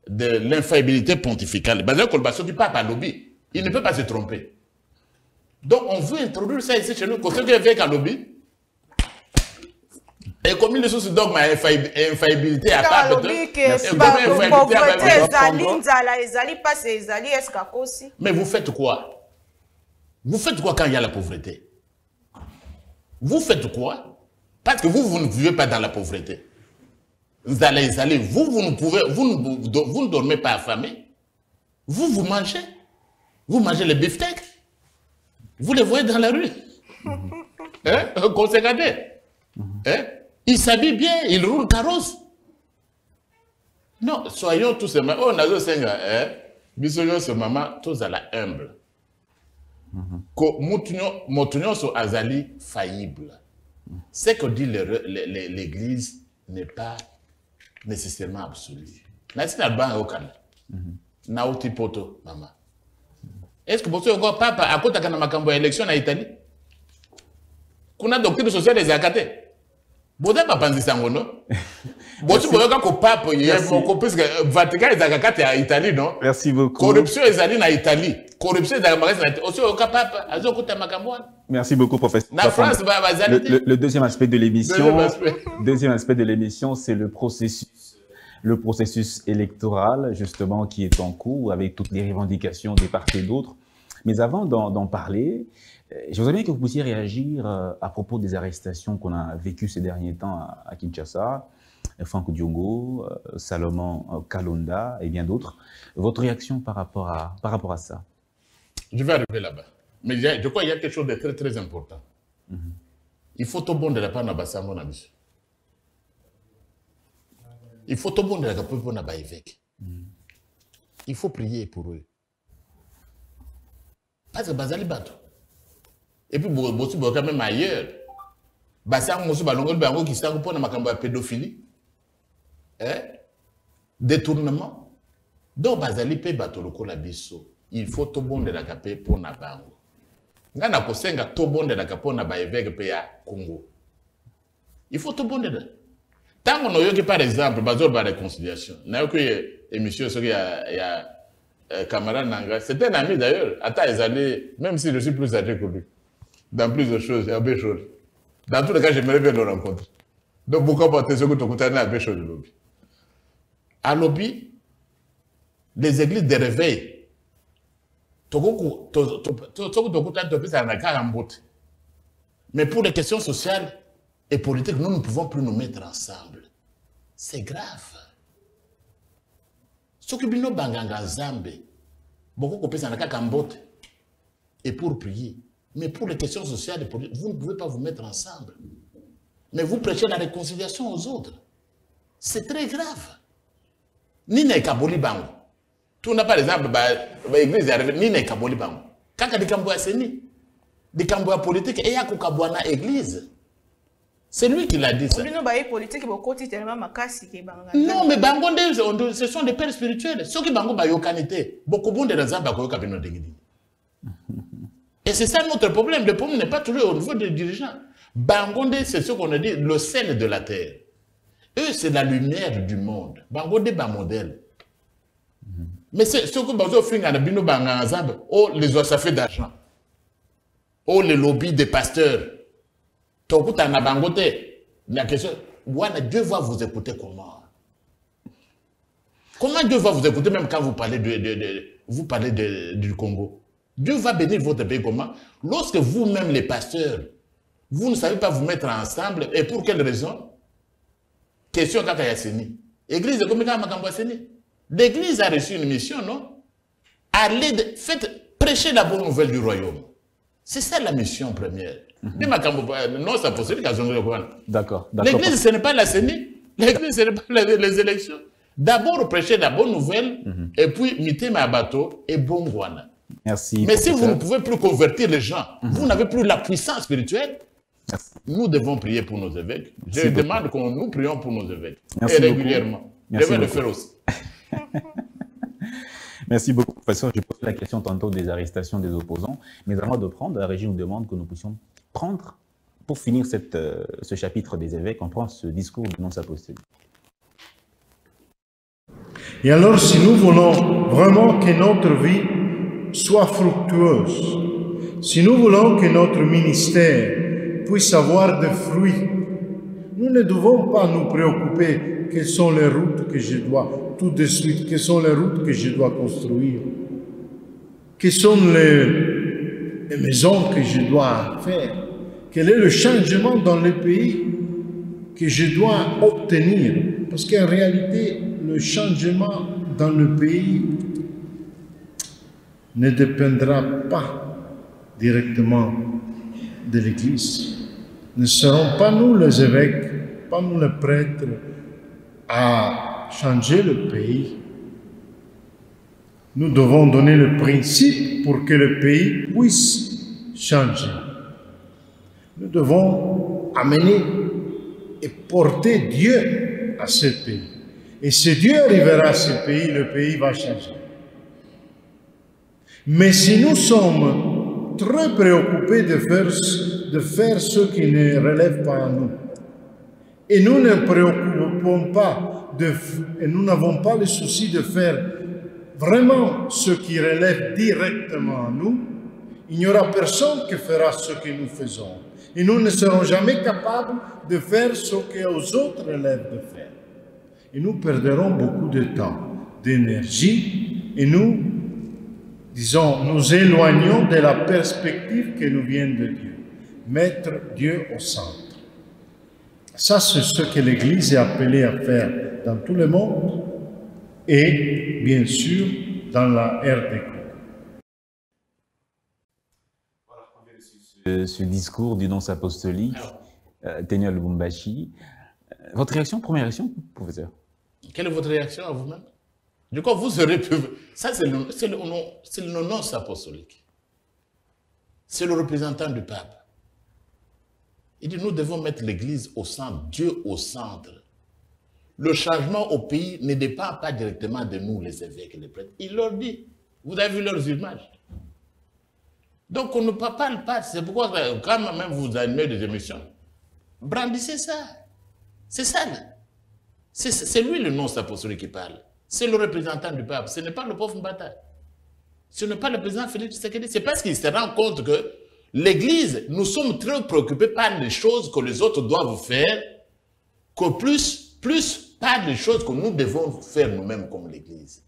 de l'infaillibilité pontificale. Du pape à lobby. Il ne peut pas se tromper. Donc, on veut introduire ça ici chez nous. Quand quelqu'un vient à lobby, et comme il est sous ce dogme à infaillibilité à part mais vous faites quoi? Vous faites quoi quand il y a la pauvreté? Vous faites quoi? Parce que vous ne vivez pas dans la pauvreté. Vous allez, vous ne dormez pas affamé. Vous mangez. Vous mangez les beefsteaks. Vous les voyez dans la rue. Qu'on s'est regardé. Il s'habille bien, il roule carrosse. Non, soyons tous simplement. Oh, nazo senga, bisoyo ce maman, tous à la humble. Que motunyo so azali faillible. Ce que dit l'Église n'est pas nécessairement absolu. Nasi na ban okana. Na uti poto, maman. Est-ce que vous savez papa à côté kana makambo ya élection na Italie? Kuna doctrine sociale des akate. Vous n'avez pas pensé ça, non? Vous avez dit que le pape, puisque le Vatican est en Italie, non? Merci beaucoup. Corruption est en Italie. Corruption est en Italie. Aussi, le pape, merci beaucoup, professeur. La France va le deuxième aspect de l'émission, c'est le processus électoral, justement, qui est en cours, avec toutes les revendications des partis et d'autres. Mais avant d'en parler, je voudrais bien que vous puissiez réagir à propos des arrestations qu'on a vécues ces derniers temps à Kinshasa, Franck Diongo, Salomon Kalonda et bien d'autres. Votre réaction par rapport à ça? Je vais arriver là-bas. Mais je crois qu'il y a quelque chose de très très important. Il faut tout bon de la part de Bassango Nabiso. Il faut tout bon de la part de évêque. Il faut prier pour eux. Parce que Bazali Bato. Et puis, Bossu quand même ailleurs. Bassango Mosu Balongo Bango qui s'est pour la pédophilie. Détournement. Donc, Bazali Pe Bato Lokola Biso. Il faut tout bon de la capé pour Nabango. Ngana kosenga tout bon de la capé na ba évêque pe ya Congo. Il faut tout bon de la. Tant qu'on a par exemple, bazol ba réconciliation. Na yo émission sur il y a camarade Nanga, c'était un ami d'ailleurs. Attends, ils allaient, même si je suis plus âgé que lui, dans plusieurs choses, il y a des choses. Dans tous les cas, j'aimerais bien le rencontrer. Donc, pourquoi pas te dire que tu as à des choses de lobby. À lobby, les églises de réveil, mais pour les questions sociales et politiques, nous ne pouvons plus nous mettre ensemble. C'est grave. Ce qui bino banganga zambe, beaucoup de personnes n'ont et pour prier. Mais pour les questions sociales et politiques, vous ne pouvez pas vous mettre ensemble. Mais vous prêchez la réconciliation aux autres. C'est très grave. Ni n'est kaboli bango. Tout n'a pas exemple, l'église est arrivée, ni n'est kaboli bango. Quand il y a des cambois seni, des cambois politiques, et il y a des église. C'est lui qui l'a dit ça. Non, mais bangonde, ce sont des pères spirituels. Ceux qui bango ba yokanité, beaucoup de gens ba koyoka bino dengidi. Et c'est ça notre problème. Le problème n'est pas toujours au niveau des dirigeants. Bangonde, c'est ce qu'on a dit, le sel de la terre. Eux, c'est la lumière du monde. Bangonde, c'est un modèle. Mais c'est ce que Bazo fait à Bino Bangazab, oh, les ossafés d'argent. Oh, les lobbies des pasteurs. Tokuta na bangote. La question, Dieu va vous écouter comment? Comment Dieu va vous écouter même quand vous parlez du Congo? Dieu va bénir votre pays comment? Lorsque vous-même, les pasteurs, vous ne savez pas vous mettre ensemble, et pour quelle raison? Question Kakayaseni. Église de Komika Makambaseni. L'église a reçu une mission, non? Allez, faites prêcher la bonne nouvelle du royaume. C'est ça la mission première. Non, ça possible qu'à D'accord. L'église, ce n'est pas la CENI. L'église, ce n'est pas les élections. D'abord, prêcher la bonne nouvelle, et puis, miter ma bateau et bon guana. Merci. Mais si vous ne pouvez plus convertir les gens, vous n'avez plus la puissance spirituelle. Merci. Nous devons prier pour nos évêques. Je demande que nous prions pour nos évêques. Merci et régulièrement. Merci je vais beaucoup. le faire aussi. Merci beaucoup, professeur. Je pose la question tantôt des arrestations des opposants. Mais avant de prendre, la régie nous demande que nous puissions prendre, pour finir ce chapitre des évêques, on prend ce discours de non-apostolique. Et alors, si nous voulons vraiment que notre vie soit fructueuse, si nous voulons que notre ministère puisse avoir des fruits, nous ne devons pas nous préoccuper quelles sont les routes que je dois, tout de suite, quelles sont les routes que je dois construire, quelles sont les maisons que je dois faire, quel est le changement dans le pays que je dois obtenir. Parce qu'en réalité, le changement dans le pays ne dépendra pas directement de l'Église. Ne serons pas nous les évêques, pas nous les prêtres, à changer le pays. Nous devons donner le principe pour que le pays puisse changer. Nous devons amener et porter Dieu à ce pays. Et si Dieu arrivera à ce pays, le pays va changer. Mais si nous sommes très préoccupés de faire ce qui ne relève pas à nous, et nous ne préoccupons pas, et nous n'avons pas le souci de faire vraiment ce qui relève directement à nous, il n'y aura personne qui fera ce que nous faisons. Et nous ne serons jamais capables de faire ce qu'aux autres relève de faire. Et nous perdrons beaucoup de temps, d'énergie, et nous disons, nous éloignons de la perspective qui nous vient de Dieu. Mettre Dieu au centre. Ça, c'est ce que l'Église est appelée à faire dans tout le monde et, bien sûr, dans la RDC. Ce discours du nonce apostolique, Tenia Lubumbashi. Votre réaction, première réaction, professeur? Quelle est votre réaction à vous-même? Du coup, vous aurez pu... Ça, c'est le nonce apostolique. C'est le représentant du pape. Il dit, nous devons mettre l'Église au centre, Dieu au centre. Le changement au pays ne dépend pas directement de nous, les évêques et les prêtres. Il leur dit, vous avez vu leurs images. Donc, on ne parle pas. C'est pourquoi, quand même vous animez des émissions, brandissez ça. C'est ça. C'est lui le nonce apostolique qui parle. C'est le représentant du pape. Ce n'est pas le pauvre Mbata. Ce n'est pas le président Félix Tshisekedi. C'est parce qu'il se rend compte que l'Église, nous sommes très préoccupés par les choses que les autres doivent faire, que plus par les choses que nous devons faire nous-mêmes comme l'Église.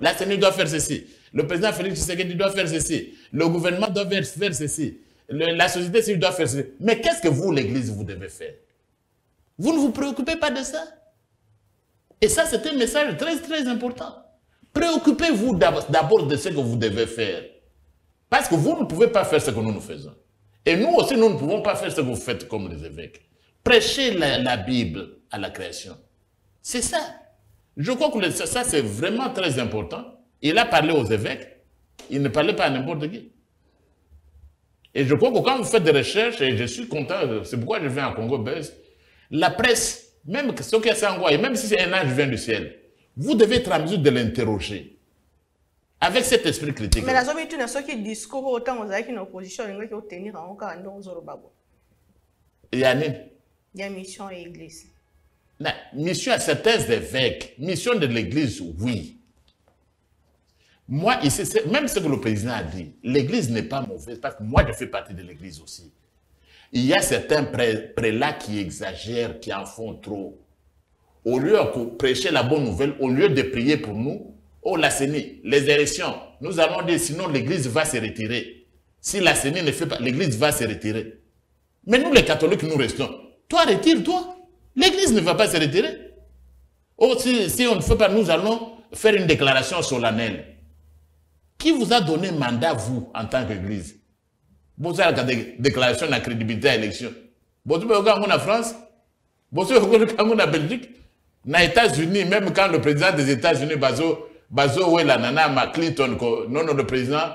La CENI doit faire ceci. Le président Félix Tshisekedi doit faire ceci. Le gouvernement doit faire ceci. La société civile doit faire ceci. Mais qu'est-ce que vous, l'Église, vous devez faire? Vous ne vous préoccupez pas de ça? Et ça, c'est un message très, très important. Préoccupez-vous d'abord de ce que vous devez faire. Parce que vous ne pouvez pas faire ce que nous faisons. Et nous aussi, nous ne pouvons pas faire ce que vous faites comme les évêques. Prêchez la Bible à la création. C'est ça. Je crois que ça, c'est vraiment très important. Il a parlé aux évêques. Il ne parlait pas à n'importe qui. Et je crois que quand vous faites des recherches, et je suis content, c'est pourquoi je viens à Congo Buzz, la presse, même ce qui est Sangwa, et même si c'est un ange vient du ciel, vous devez être en mesure de l'interroger. Avec cet esprit critique. Mais la zone est une seule qui discours autant aux qui une opposition, il y a tenir en cas dans Zorobabo. Il y a une mission et l'église. La mission à certains évêques, mission de l'église, oui. Moi, ici, même ce que le président a dit, l'église n'est pas mauvaise, parce que moi, je fais partie de l'église aussi. Il y a certains prélats qui exagèrent, qui en font trop. Au lieu de prêcher la bonne nouvelle, au lieu de prier pour nous, oh, la CENI, les élections, nous allons dire, sinon l'église va se retirer. Si la CENI ne fait pas, l'église va se retirer. Mais nous, les catholiques, nous restons. Toi, retire-toi. L'église ne va pas se retirer. Oh, si on ne fait pas, nous allons faire une déclaration solennelle. Qui vous a donné mandat, vous, en tant qu'église? Vous avez des déclarations de la crédibilité à l'élection. Vous avez en France, vous avez en Belgique, aux États-Unis, même quand le président des États-Unis, Bazo, la nana, Clinton, non, le président,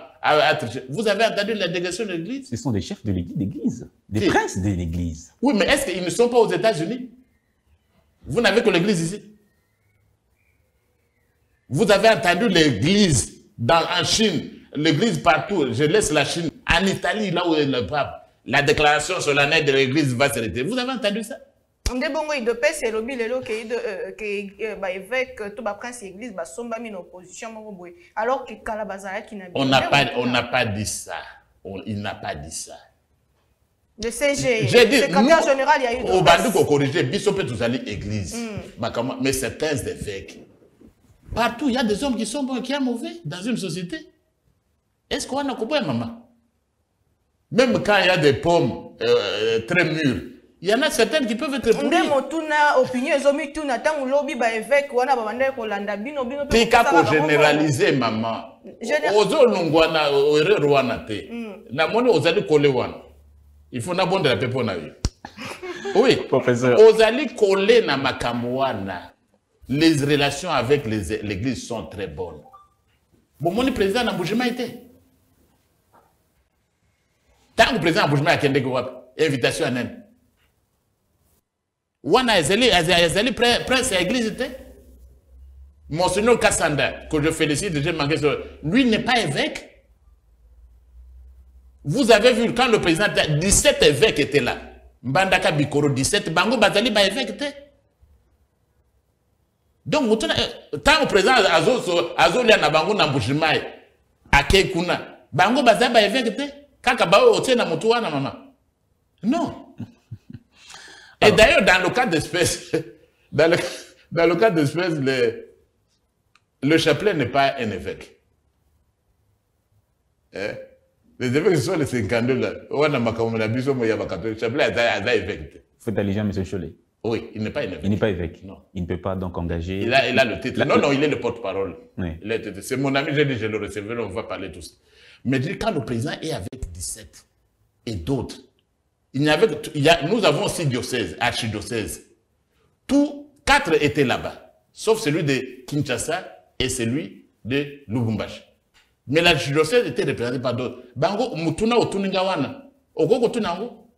vous avez entendu la délégation de l'église? Ce sont des chefs de l'église, des princes de l'église. Oui, mais est-ce qu'ils ne sont pas aux États-Unis? Vous n'avez que l'église ici. Vous avez entendu l'église en Chine, l'église partout, je laisse la Chine, en Italie, là où est le pape, la déclaration solennelle de l'église va se retirer. Vous avez entendu ça? On n'a pas dit ça. Il n'a pas dit ça. Le CG, j'ai dit, secrétaire général, il y a eu au Bandou qu'on corrigeait, Bissopé tous allés église. Mais certains évêques, partout, il y a des hommes qui sont bons et qui sont mauvais dans une société. Est-ce qu'on a compris, maman? Même quand il y a des pommes très mûres, il y en a certaines qui peuvent être pourries. Tika ko généraliser, maman. Ozo lungwana, ore rwana te. Na moni ozali kole wana. Il faut na bonde la pepo na yo. Oui, professeur. Ozali kole na makambo wana. Les relations avec l'église sont très bonnes. Bon, mon président n'a bougé été. Tant que le président a bougé à Kende invitation à Nen. Wana ezali prince à l'église était. Monseigneur Kassanda, que je félicite, lui n'est pas évêque. Vous avez vu, quand le président, 17 évêques étaient là. Mbandaka Bikoro, 17, Bango Bazali, ba évêque était. Donc, tant que le président Azolia na Bango Nambushimai, Ake Kuna, Bango Bazali, ba évêque était. Kaka Bao, Ote na Mutuana, maman. Non. Et d'ailleurs, dans le cas d'espèce, dans le cas d'espèce, le chapelet n'est pas un évêque. Les évêques sont les 52 là. On a makamou la biso moya bakato. Chapelet a évêque. Faites allusion à M. Cholet. Oui, il n'est pas évêque. Il n'est pas évêque. Non. Il ne peut pas donc engager. Il a le titre. Non, il est le porte-parole. Oui. C'est mon ami, j'ai dit, je le recevrai, on va parler tous. Mais quand le président est avec 17 et d'autres, nous avons 6 diocèses, archidiocèses. Tous 4 étaient là-bas, sauf celui de Kinshasa et celui de Lubumbashi. Mais l'archidiocèse était représenté par d'autres. Bango, Mutuna, Otuningawana, Okoko Tunango.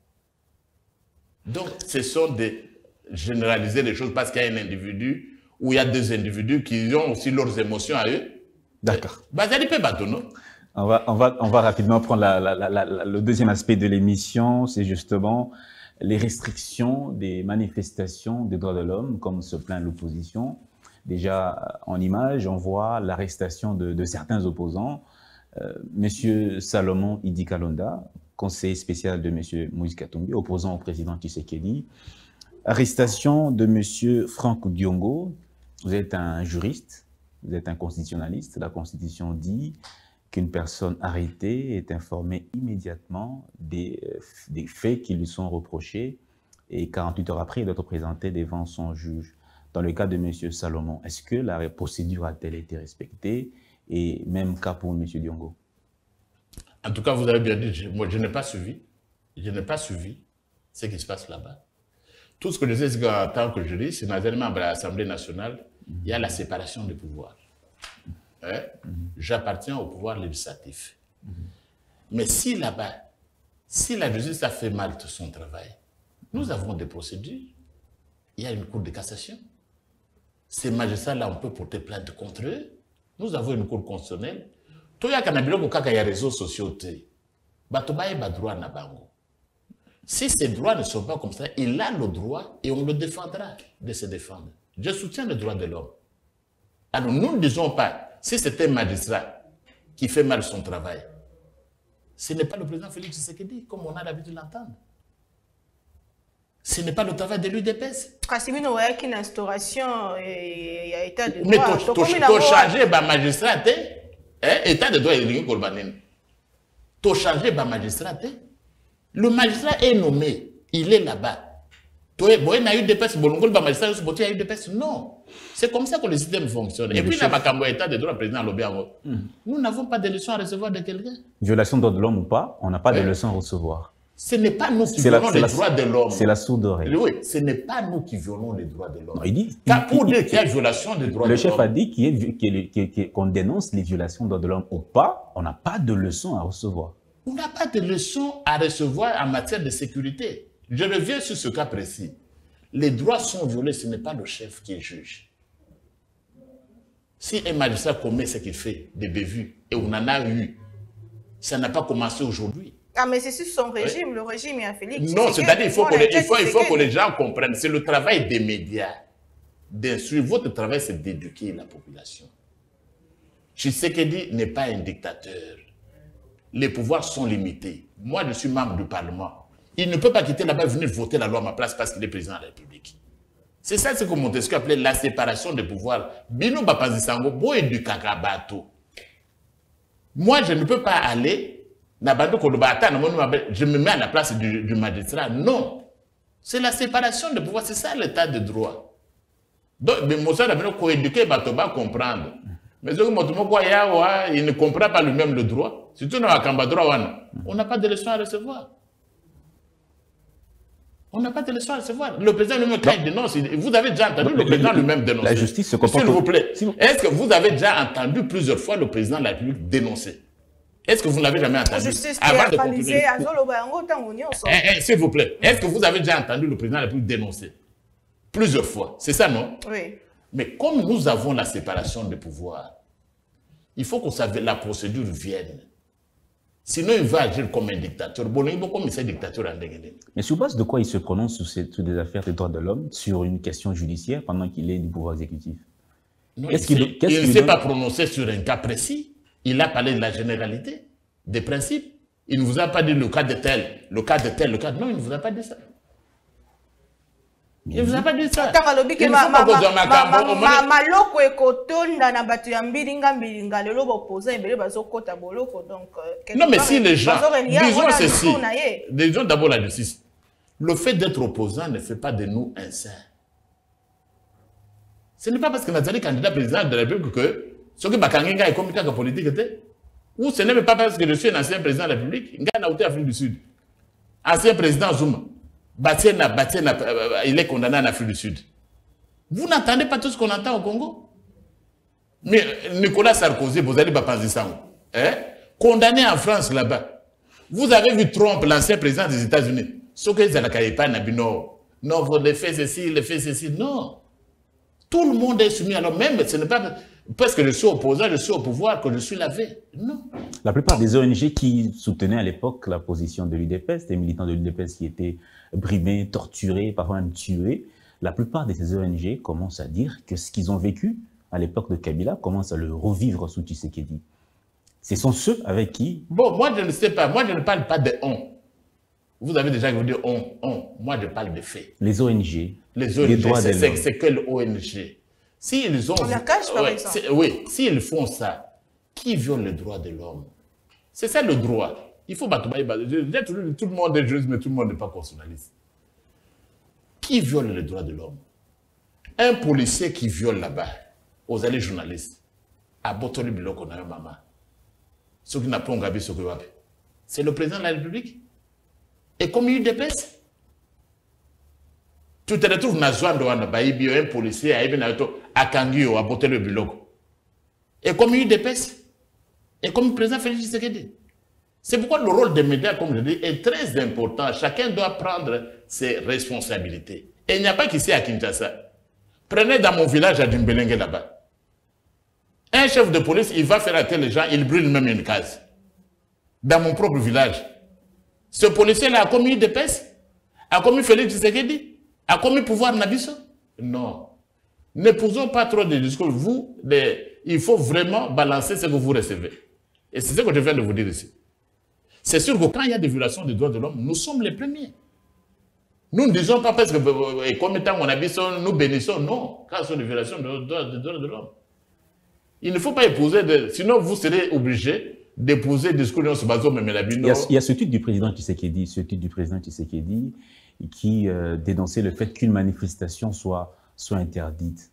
Donc, ce sont des généraliser les choses parce qu'il y a un individu ou il y a 2 individus qui ont aussi leurs émotions à eux. D'accord. On va rapidement prendre le deuxième aspect de l'émission, c'est justement les restrictions des manifestations des droits de l'homme, comme se plaint l'opposition. Déjà, en image, on voit l'arrestation de certains opposants. Monsieur Salomon Idi Kalonda, conseiller spécial de monsieur Moïse Katumbi, opposant au président Tshisekedi. Arrestation de monsieur Franck Diongo. Vous êtes un juriste, vous êtes un constitutionnaliste. La Constitution dit qu'une personne arrêtée est informée immédiatement des faits qui lui sont reprochés et 48 heures après, il doit être présenté devant son juge. Dans le cas de M. Salomon, est-ce que la procédure a-t-elle été respectée et même cas pour M. Diongo? En tout cas, vous avez bien dit, moi je n'ai pas suivi. Je n'ai pas suivi ce qui se passe là-bas. Tout ce que je sais, c'est qu'en tant que juriste, dans un membre de l'Assemblée nationale, il y a la séparation des pouvoirs. J'appartiens au pouvoir législatif. Mais si là-bas, si la justice a fait mal son travail, nous avons des procédures. Il y a une cour de cassation. Ces magistrats-là, on peut porter plainte contre eux. Nous avons une cour constitutionnelle. Tout il y a réseaux sociaux. Droit na bango. Si ces droits ne sont pas comme ça, il a le droit et on le défendra de se défendre. Je soutiens les droits de l'homme. Alors nous ne disons pas, si c'est un magistrat qui fait mal son travail, ce n'est pas le président Félix Tshisekedi, comme on a l'habitude de l'entendre. Ce n'est pas le travail de l'UDPS. Une instauration et état de droit. Mais tu changer le magistrat, état de droit, il y a tu changer le magistrat. Le magistrat est nommé, il est là-bas. Non. C'est comme ça que le système fonctionne. Et puis, l'état de droit, président Lobiango, nous n'avons pas de leçons à recevoir de quelqu'un. Violation de droits de l'homme ou pas, on n'a pas de leçons à recevoir. Ce n'est pas nous qui violons les droits de l'homme. C'est la sourde oreille. Oui, ce n'est pas nous qui violons les droits de l'homme. Il dit. Pour dire qu'il y a violation des droits de l'homme. Le chef a dit qu'on dénonce les violations des droits de l'homme ou pas, on n'a pas de leçons à recevoir. On n'a pas de leçons à recevoir en matière de sécurité. Je reviens sur ce cas précis. Les droits sont violés, ce n'est pas le chef qui juge. Si un magistrat commet ce qu'il fait, des bévues, et on en a eu, ça n'a pas commencé aujourd'hui. Ah, mais c'est sur son régime, le régime a Félix. Non, c'est-à-dire qu'il faut que les gens comprennent. C'est le travail des médias. D'instruire. Votre travail, c'est d'éduquer la population. Tshisekedi n'est pas un dictateur. Les pouvoirs sont limités. Moi, je suis membre du Parlement. Il ne peut pas quitter là-bas et venir voter la loi à ma place parce qu'il est président de la République. C'est ça ce que Montesquieu appelait la séparation des pouvoirs. Bino Bapanzisango, boy du kakabato. Moi, je ne peux pas aller, je me mets à la place du magistrat. Non. C'est la séparation des pouvoirs. C'est ça l'état de droit. Donc, il va comprendre. Mais il ne comprend pas lui-même le droit. Surtout dans la droit, on n'a pas de leçons à recevoir. On n'a pas de leçons à recevoir. Le président lui-même, quand il dénonce, vous avez déjà entendu le président lui-même dénoncer. La justice se comporte. S'il vous plaît, est-ce que vous avez déjà entendu plusieurs fois le président de la République dénoncer? Est-ce que vous n'avez jamais entendu? Avant de conclure. S'il vous plaît, est-ce que vous avez déjà entendu le président de la République dénoncer? Plusieurs fois. C'est ça, non? Oui. Mais comme nous avons la séparation des pouvoirs, il faut que la procédure vienne. Sinon, il va agir comme un dictateur. Mais sur base de quoi il se prononce sur des affaires des droits de l'homme, sur une question judiciaire, pendant qu'il est du pouvoir exécutif? Non, il ne s'est pas prononcé sur un cas précis. Il a parlé de la généralité, des principes. Il ne vous a pas dit le cas de tel, le cas de tel, le cas de... Non, il ne vous a pas dit ça. Il ne vous a pas dit ça. Maloko ekotonda na batu ya mbilinga mbilinga lelo bopoza ebele bazokota boloko donc non mais si les gens disons ceci, disons d'abord la justice. Le fait d'être opposant ne fait pas de nous un saint. Ce n'est pas parce que nous sommes candidat président de la République que ce qui est compliqué la politique était. Ou ce n'est même pas parce que je suis un ancien président de la République, il a été Afrique du Sud. Ancien président Zuma. Il est condamné en Afrique du Sud. Vous n'entendez pas tout ce qu'on entend au Congo? Mais Nicolas Sarkozy, vous allez pas penser ça. Condamné en France là-bas. Vous avez vu Trump, l'ancien président des États-Unis. Ce que vous pas non, vous le faites ceci, le fait ceci. Non. Tout le monde est soumis. Alors même, ce n'est pas parce que je suis opposant, je suis au pouvoir, que je suis lavé. Non. La plupart des ONG qui soutenaient à l'époque la position de l'UDPS, des militants de l'UDPS qui étaient brimés, torturés, parfois même tués, la plupart de ces ONG commencent à dire que ce qu'ils ont vécu à l'époque de Kabila commence à le revivre sous Tshisekedi. Ce sont ceux avec qui... Bon, moi je ne sais pas, moi je ne parle pas de on. Vous avez déjà dit on. Moi je parle de faits. Les ONG. Les ONG, c'est quelle ONG? S'ils ont... La cache, par exemple. Oui, s'ils font ça, qui viole les droits de l'homme? C'est ça le droit. Il faut battre. Tout le monde est juriste, mais tout le monde n'est pas constitutionnaliste. Qui viole les droits de l'homme? Un policier qui viole là-bas, aux allées journalistes, à Botoli Biloko na maman. Ce qui n'a pas engagé ce que c'est le président de la République. Et comme il dépasse, tu te retrouves dans un policier à Kangio, à Botoli Biloko. Et comme il dépasse, et comme le président Félix Tshisekedi. C'est pourquoi le rôle des médias, comme je dis, est très important. Chacun doit prendre ses responsabilités. Et il n'y a pas qu'ici à Kinshasa. Prenez dans mon village à Dumbelenge là-bas. Un chef de police, il va faire arrêter les gens, il brûle même une case. Dans mon propre village. Ce policier-là a commis des pèses, a commis Félix Tshisekedi, a commis pouvoir Nabiso. Non. Ne posons pas trop de discours. Il faut vraiment balancer ce que vous recevez. Et c'est ce que je viens de vous dire ici. C'est sûr que quand il y a des violations des droits de l'homme, nous sommes les premiers. Nous ne disons pas parce que, comme étant mon habit, nous bénissons. Non, quand ce sont des violations des droits de l'homme. Il ne faut pas épouser, sinon vous serez obligé d'épouser des discours de ce bateau, mais il y a ce titre du président Tshisekedi, qui dénonçait le fait qu'une manifestation soit interdite.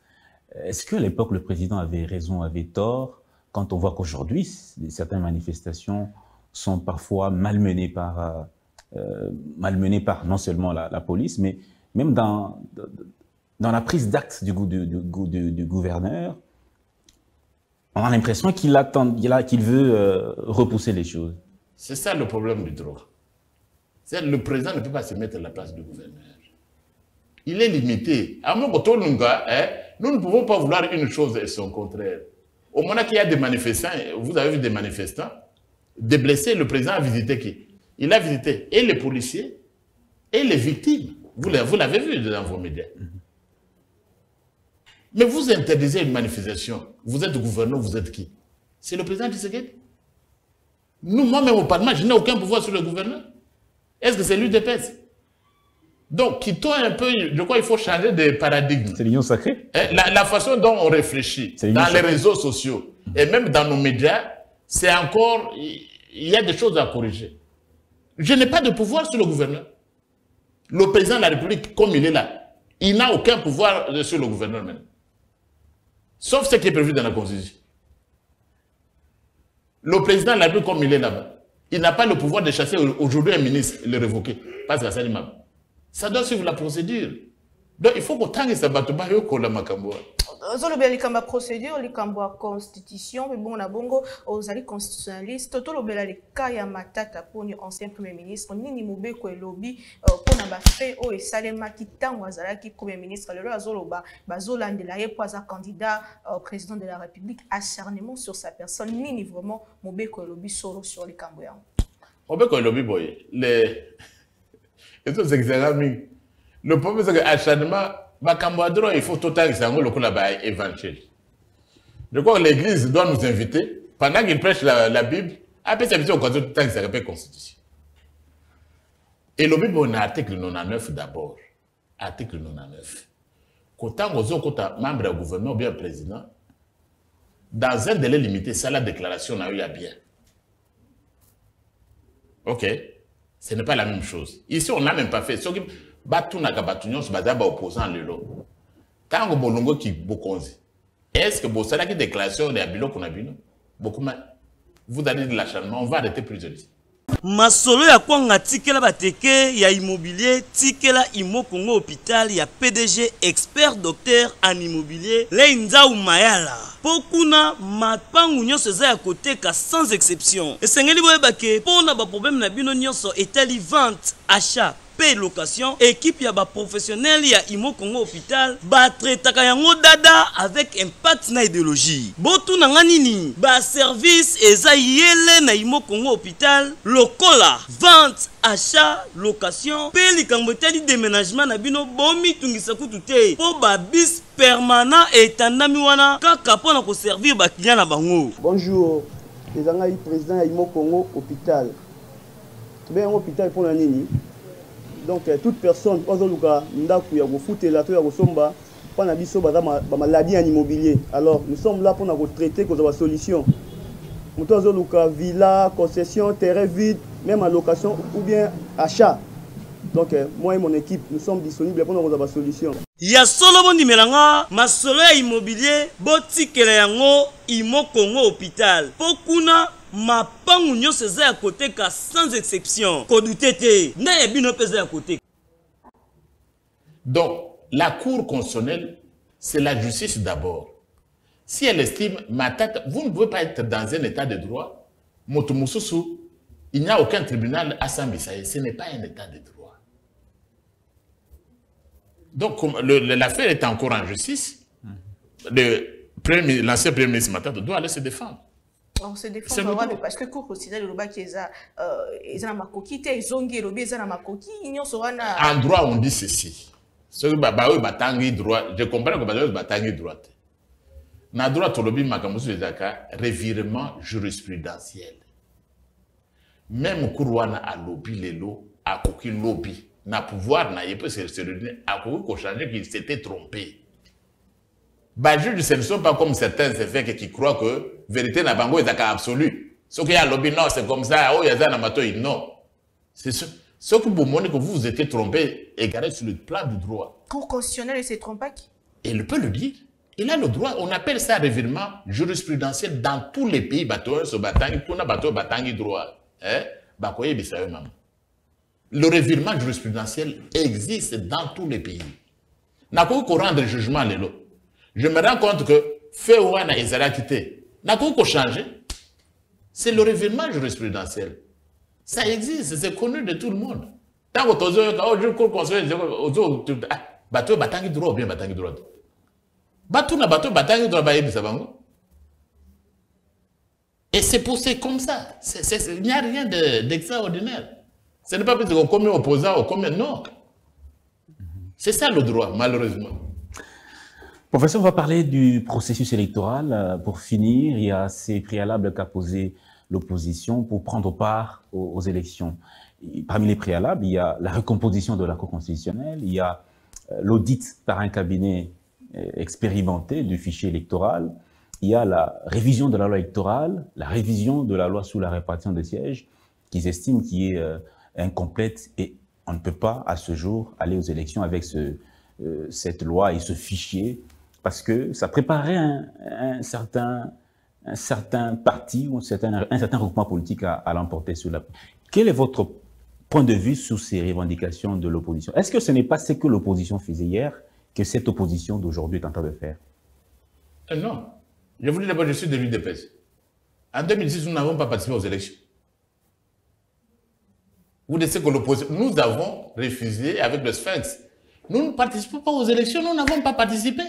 Est-ce qu'à l'époque, le président avait raison, avait tort, quand on voit qu'aujourd'hui, certaines manifestations sont parfois malmenées par non seulement la police, mais même dans la prise d'acte du gouverneur, on a l'impression qu'il veut repousser les choses. C'est ça le problème du droit. Le président ne peut pas se mettre à la place du gouverneur. Il est limité. À mon côté, nous ne pouvons pas vouloir une chose et son contraire. Au moment qu'il y a des manifestants, vous avez vu des manifestants, des blessés, le président a visité qui? Il a visité et les policiers et les victimes. Vous l'avez vu dans vos médias. Mais vous interdisez une manifestation. Vous êtes gouverneur, vous êtes qui? C'est le président Tshisekedi. Nous, moi-même au Parlement, je n'ai aucun pouvoir sur le gouverneur. Est-ce que c'est l'UDPS? Donc, quittons un peu, je crois qu'il faut changer de paradigme. C'est l'union sacrée? La façon dont on réfléchit, dans les réseaux sociaux, et même dans nos médias, c'est encore, il y a des choses à corriger. Je n'ai pas de pouvoir sur le gouverneur. Le président de la République, comme il est là, il n'a aucun pouvoir sur le gouverneur même. Sauf ce qui est prévu dans la Constitution. Le président de la République, comme il est là-bas, il n'a pas le pouvoir de chasser aujourd'hui un ministre et le révoquer. Parce que ça doit suivre la procédure. Donc il faut qu'on tangue ça battement et qu'on la makamboa. Zolobia likamba procédure, likamba constitution, mais bon, on a bongo aux alliés constitutionnalistes. Toto lobela lika ya matata pour ni ancien premier ministre, nini mobeko et lobby pour na fait o et salema qui tango azala qui premier ministre le azoloba bazolandela ye pour un candidat président de la République acharnement sur sa personne, nini vraiment mobeko et lobby solo sur les camboyans. Mobeko et lobby boy les et tout c'est que le problème c'est que acharnement il faut tout le temps évangile. Je crois que l'Église doit nous inviter, pendant qu'il prêche la Bible, après ça, on continue tout le temps qu'il s'appelle Constitution. Et le Bible, on a l'article 99 d'abord. article 99. Quand on est membre du gouvernement ou bien président, dans un délai limité, ça la déclaration a eu à bien. Ok, ce n'est pas la même chose. Ici, on n'a même pas fait. Ce qui est opposant lelo. Quand on bolongo qui bokonzi, est-ce que bon, ça la déclaration de abilo qu'on a vu non? Beaucoup vous donnez de l'acharnement, on va arrêter plus ici. Masolo ya kwanga tikela bateke ya immobilier tikela Imo Congo hôpital ya PDG expert docteur en immobilier Leinza Umayala pokuna mapangu nyonso za ya koteka sans exception esengeli boyebake pona ba problème na bino nyonso etali vente achat paix location équipe ya ba professionnel ya Imo Congo hôpital ba traitaka yango dada avec impact na idéologie botu na nganini ba service eza yele na Imo Congo hôpital lokola vente achat location paix likambo etali déménagement na bino bomi tungisa kutu te po ba bis permanent etandami wana kaka pona ko servir ba client na bango. Bonjour, les angai président ya Imo Congo hôpital. Tu bien hôpital pour la nini? Donc toute personne ozoluka ndaku ya kofutela to ya kosomba pana biso baza ba maladie en immobilier. Alors nous sommes là pour nous traiter cause de la solution. Muto ozoluka villa, concession, terrain vide, même en location ou bien achat. Donc moi et mon équipe nous sommes disponibles pour nous avoir la solution. Ya solo bondi melanga masolo ya immobilier botikela yango Imo Congo hôpital. Pokuna mapangu nyonso eza ya koteka sans exception. Kodutete na ya bino peza ya koteka. Donc, la Cour constitutionnelle, c'est la justice d'abord. Si elle estime, vous ne pouvez pas être dans un état de droit, Motomususu, il n'y a aucun tribunal à Sambisaye, ce n'est pas un état de droit. Donc, l'affaire est encore en justice. L'ancien premier ministre Matata doit aller se défendre. On se défend parce que cour constitutionnelle le baki eza makoki te zongi lobi eza na makoki nyonso wana. En droit on dit ceci. Ce que babawe batangi droit, je comprends que babawe batangi droit. Na droit to lobi makamusu ezaka revirement jurisprudentiel. Même courwana a lobby lelo a koki lobby na pouvoir na yepe se donner a koki ko changer qu'il s'était trompé. Bah, juge, ce ne sont pas comme certains effets qui croient que vérité n'a pas est absolue. Ce qu'il y a lobby, non, c'est comme ça, oh, il y a un amateur, non. C'est ce que vous montrez que vous vous étiez trompé, égaré sur le plan du droit. Cour constitutionnelle, il s'est trompé. Il peut le dire. Il a le droit. On appelle ça revirement jurisprudentiel dans tous les pays. Bateau, ce batangi, tout na bateau, batangi droit. Bakoye bisayo maman. Le revirement jurisprudentiel existe dans tous les pays. N'a pas qu'on rendre jugement les lots. Je me rends compte que Féouana et Zara quitté. N'a pas qu'on change. C'est le revirement jurisprudentiel. Ça existe, c'est connu de tout le monde. Tant que tu as cours conseil, bateau batangi droit ou bien batangi droit. Bateau na bateau batangi droit baye bisabango. Et c'est poussé comme ça. Il n'y a rien d'extraordinaire. Ce n'est pas parce qu'on commet opposant ou commet non. C'est ça le droit, malheureusement. Professeur, on va parler du processus électoral. Pour finir, il y a ces préalables qu'a posé l'opposition pour prendre part aux élections. Parmi les préalables, il y a la recomposition de la Cour constitutionnelle, il y a l'audit par un cabinet expérimenté du fichier électoral, il y a la révision de la loi électorale, la révision de la loi sous la répartition des sièges, qu'ils estiment qui est incomplète et on ne peut pas à ce jour aller aux élections avec cette loi et ce fichier parce que ça préparait un certain parti ou un certain regroupement politique à l'emporter sur la... Quel est votre point de vue sur ces revendications de l'opposition? Est-ce que ce n'est pas ce que l'opposition faisait hier que cette opposition d'aujourd'hui est en train de faire? Non. Je vous dis d'abord, je suis de l'UDPS. En 2006, nous n'avons pas participé aux élections. Vous dites que l'opposition... Nous avons refusé avec le Sphinx. Nous ne participons pas aux élections, nous n'avons pas participé.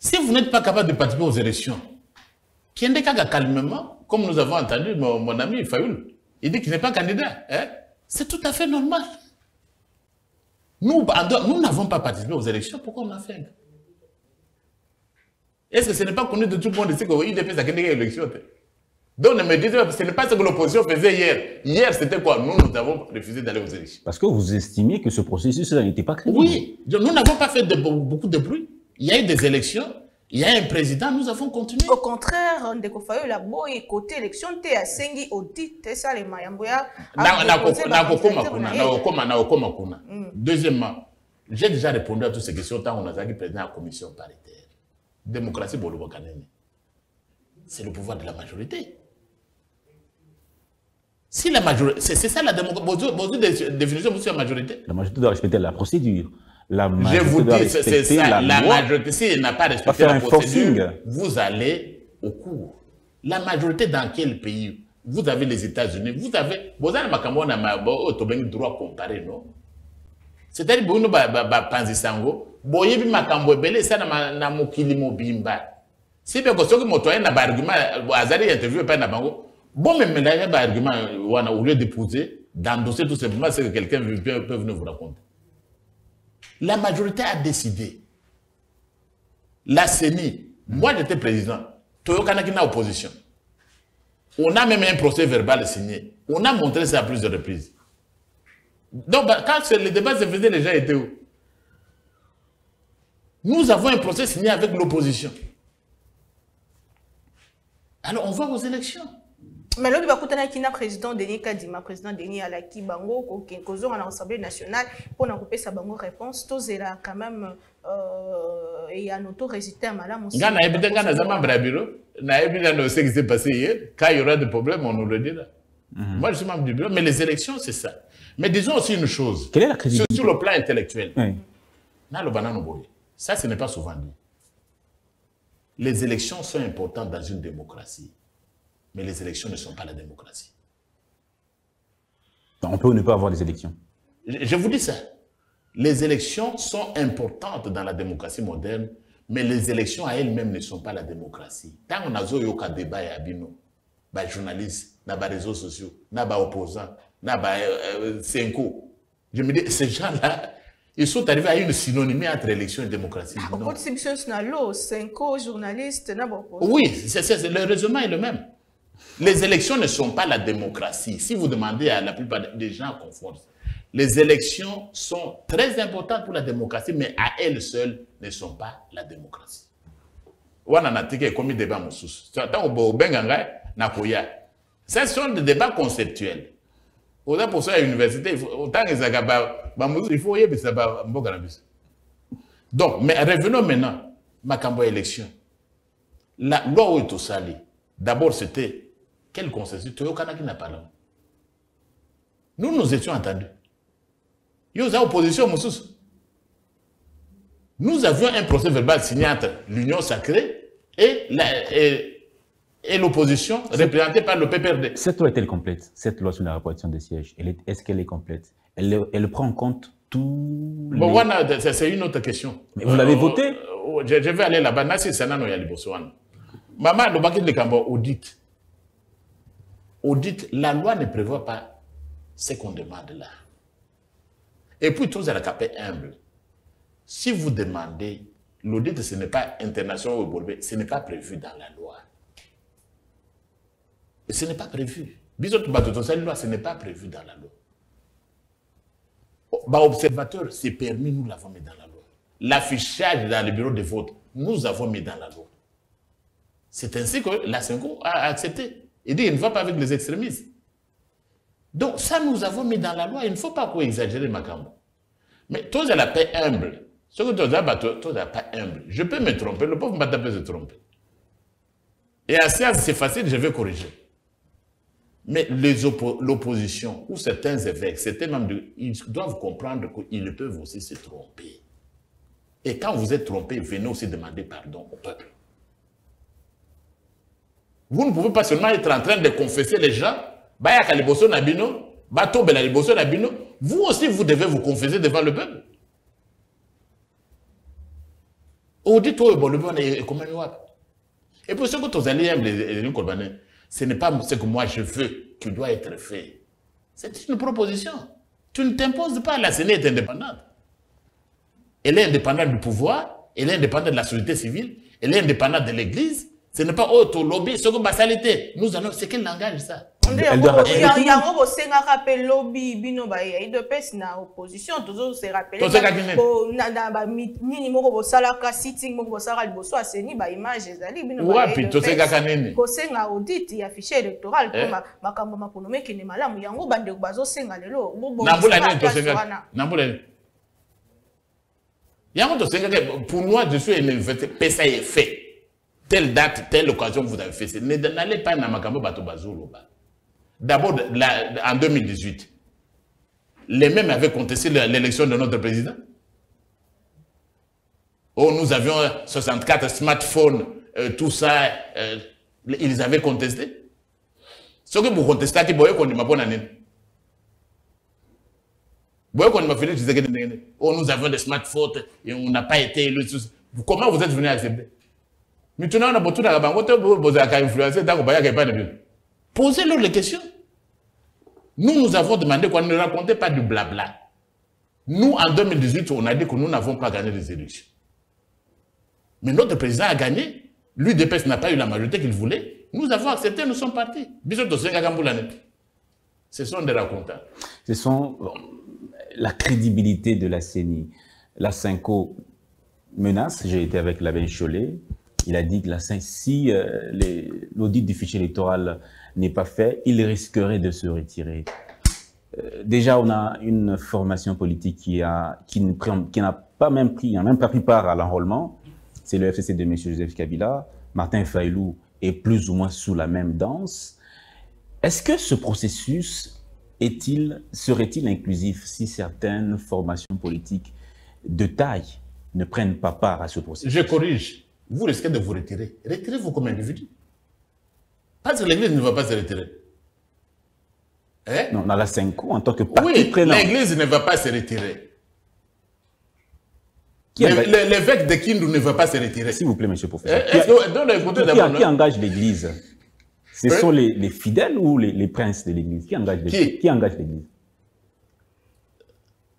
Si vous n'êtes pas capable de participer aux élections, Kiendeka calmement, comme nous avons entendu mon ami Fayoul, il dit qu'il n'est pas candidat. Hein? C'est tout à fait normal. Nous n'avons pas participé aux élections, pourquoi on a fait? Est-ce que ce n'est pas connu de tout le monde ici que l'IDP a gagné l'élection? Donc ne me dites pas, ce n'est pas ce que l'opposition faisait hier. Hier, c'était quoi? Nous avons refusé d'aller aux élections. Parce que vous estimiez que ce processus n'était pas crédible. Oui, nous n'avons pas fait beaucoup de bruit. Il y a eu des élections, il y a un président, nous avons continué. Au contraire, Ndeko Fayo la boy côté élection te a sengi audit te ça les mayamboya. Deuxièmement, j'ai déjà répondu à toutes ces questions tant qu'on a dit président de la commission paritaire. Démocratie c'est le pouvoir de la majorité. Si la majorité, c'est ça la démocratie. Vous définition de la majorité. La majorité doit respecter la procédure. La majorité je vous dis, c'est ça. La majorité, si elle n'a pas respecté la procédure, vous allez au cours. La majorité dans quel pays? Vous avez les États-Unis, vous avez. Vous avez le droit comparé, non? C'est-à-dire que vous avez Panzisango, vous avez makambo belé ça na mokili mobimba. Si bien que ce que motoyen n'a pas argument, Azari interview pas na bango. Bon, mais il y a un argument, au lieu d'épouser, d'endosser tout simplement ce que quelqu'un peut venir vous raconter. La majorité a décidé. La CENI, moi j'étais président, Toyo Kanaki n'a opposition. On a même un procès verbal signé. On a montré ça à plusieurs reprises. Donc, quand le débat se faisait, les gens étaient où? Nous avons un procès signé avec l'opposition. Alors, on va aux élections. Mais là, il y a un président Denis Kadima, président Denis Alaki Bango, qui est à l'Assemblée nationale, pour nous couper sa bango réponse. Tous est là quand même, il y a un auto-résisté à Madame. Ce qui s'est passé hier, quand il y aura des problèmes, on nous le dira. Moi, je suis membre du bureau, mais les élections, c'est ça. Mais disons aussi une chose. Quelle est la crédibilité? Sur le plan intellectuel. Oui. Ça, ce n'est pas souvent dit. Les élections sont importantes dans une démocratie. Mais les élections ne sont pas la démocratie. On peut ou ne pas avoir des élections. Je vous dis ça. Les élections sont importantes dans la démocratie moderne, mais les élections à elles-mêmes ne sont pas la démocratie. Tant qu'on a un débat, il y a des journalistes, des réseaux sociaux, des opposants, des Senko. Je me dis, ces gens-là, ils sont arrivés à une synonymie entre élection et démocratie. Oui, le raisonnement est le même. Les élections ne sont pas la démocratie. Si vous demandez à la plupart des gens qu'on force, les élections sont très importantes pour la démocratie, mais à elles seules ne sont pas la démocratie. Ce sont des débats conceptuels. Pour ça, à l'université, il faut y avoir. Donc, mais revenons maintenant à l'élection. La loi où tout sali, d'abord c'était quel consensus? Nous nous étions entendus. Il y a une opposition. Nous avions un procès verbal signé entre l'Union sacrée et l'opposition représentée par le PPRD. Cette loi est-elle complète? Cette loi sur la répartition des sièges, est-ce qu'elle est complète? Elle prend en compte tout. Bon, c'est une autre question. Mais vous l'avez voté? Je vais aller là-bas. Maman, le baquet de Cambo, audit. Audit, la loi ne prévoit pas ce qu'on demande là. Et puis, tous à la capée humble. Si vous demandez, l'audit, ce n'est pas international ou ce n'est pas prévu dans la loi. Et ce n'est pas prévu. Ce n'est pas prévu dans la loi. Observateur, c'est permis, nous l'avons mis dans la loi. L'affichage dans le bureau de vote, nous avons mis dans la loi. C'est ainsi que la Senko a accepté. Il dit, il ne va pas avec les extrémistes. Donc, ça, nous avons mis dans la loi. Il ne faut pas exagérer, Makambo. Mais toi, tu as la paix humble. Ce que tu as la paix humble. Je peux me tromper. Le pauvre Mbata peut se tromper. Et à ça, c'est facile, je vais corriger. Mais l'opposition, ou certains évêques, certains membres, ils doivent comprendre qu'ils peuvent aussi se tromper. Et quand vous êtes trompé, venez aussi demander pardon au peuple. Vous ne pouvez pas seulement être en train de confesser les gens, vous aussi vous devez vous confesser devant le peuple. Et pour ce que vous allez ce n'est pas ce que moi je veux qui doit être fait. C'est une proposition. Tu ne t'imposes pas, la CENI est indépendante. Elle est indépendante du pouvoir, elle est indépendante de la société civile, elle est indépendante de l'Église, Ce n'est pas autre lobby, ce que basalité. Nous allons, c'est quel langage ça? Il y a un lobby, bino ba il de pes na opposition, toujours se rappeler. Na nini moko sala ka sitting moko sala liboso aseni ba image ezali bino ba. Ouais, puis to se ka nini. Ko senga audit ya fichier électoral pour makambo maponome ki ne malamu yango bande bazo senga lelo. Nambula nini to senga. Nambula. Yango to senga pour moi je suis élevé, ça est fait. Telle date, telle occasion que vous avez fait. N'allez pas dans makambo bato bazolo ba. D'abord, en 2018, les mêmes avaient contesté l'élection de notre président. Oh, nous avions 64 smartphones, tout ça, ils avaient contesté. Ce que vous contestez, c'est que vous avez oh, nous avons des smartphones et on n'a pas été élus. Comment vous êtes venu accepter? Maintenant, on a beaucoup d'influencer. Posez-leur les questions. Nous avons demandé qu'on ne racontait pas du blabla. Nous, en 2018, on a dit que nous n'avons pas gagné les élections. Mais notre président a gagné. L'UDPS n'a pas eu la majorité qu'il voulait. Nous avons accepté, nous sommes partis. Ce sont des racontants. Ce sont la crédibilité de la CENI. La CENCO menace. J'ai été avec l'abbé Cholet. Il a dit que si l'audit du fichier électoral n'est pas fait, il risquerait de se retirer. Déjà, on a une formation politique qui n'a même pas pris part à l'enrôlement. C'est le FCC de M. Joseph Kabila. Martin Fayulu est plus ou moins sous la même danse. Est-ce que ce processus serait-il inclusif si certaines formations politiques de taille ne prennent pas part à ce processus? Je corrige. Vous risquez de vous retirer. Retirez-vous comme individu. Parce que l'Église ne va pas se retirer. Hein? Non, dans la CENCO, en tant que parti oui, prenant. l'Église ne va pas se retirer. L'évêque de Kindu ne va pas se retirer. S'il vous plaît, monsieur le professeur. Qui engage l'Église? Ce sont les fidèles ou les princes de l'Église? Qui engage l'Église? Qui engage l'Église?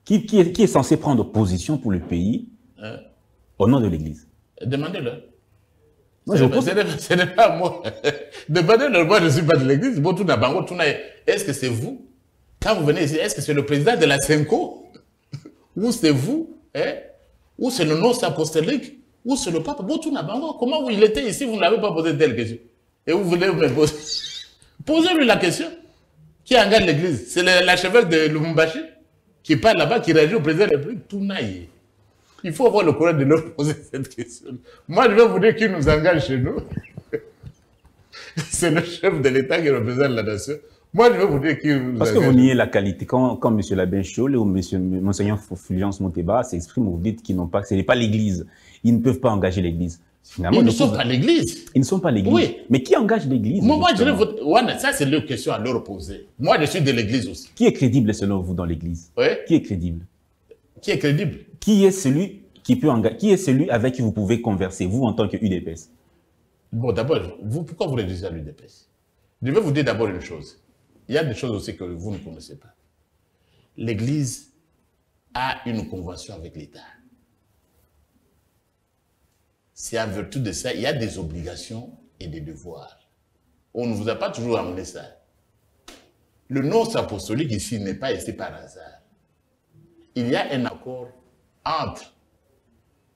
Qui est censé prendre position pour le pays au nom de l'Église? Demandez-le. Ce n'est pas moi. Demandez-le, moi je ne suis pas de l'église. Est-ce que c'est vous? Quand vous venez ici, est-ce que c'est le président de la CENCO? Ou c'est vous? Ou c'est le nonce apostolique? Ou c'est le pape? Comment il était ici, vous ne l'avez pas posé telle question? Et vous voulez me poser? Posez-lui la question. Qui engage l'église? C'est l'archevêque de Lubumbashi qui parle là-bas, qui réagit au président de la République. Tout naïe. Il faut avoir le courage de leur poser cette question. Moi, je vais vous dire qui nous engage chez nous. C'est le chef de l'État qui représente la nation. Moi, je vais vous dire qui nous engage. Parce que vous niez la qualité. Quand M. Labin Chole ou Monseigneur Fulgence Monteba s'expriment, vous dites qu'ils n'ont pas, ce n'est pas l'Église. Ils ne peuvent pas engager l'Église. Finalement, ils ne sont pas l'Église. Ils ne sont pas l'Église. Oui. Mais qui engage l'Église? Moi, je vais vous... Ça, c'est leur question à leur poser. Moi, je suis de l'Église aussi. Qui est crédible selon vous dans l'Église? Oui. Qui est crédible? Qui est crédible? Qui est celui qui est celui avec qui vous pouvez converser, vous en tant que UDPS? Bon, d'abord, pourquoi vous réduisez à l'UDPS? Je vais vous dire d'abord une chose. Il y a des choses aussi que vous ne connaissez pas. L'Église a une convention avec l'État. C'est en vertu de ça, il y a des obligations et des devoirs. On ne vous a pas toujours amené ça. Le nonce apostolique ici n'est pas ici par hasard. Il y a un accord entre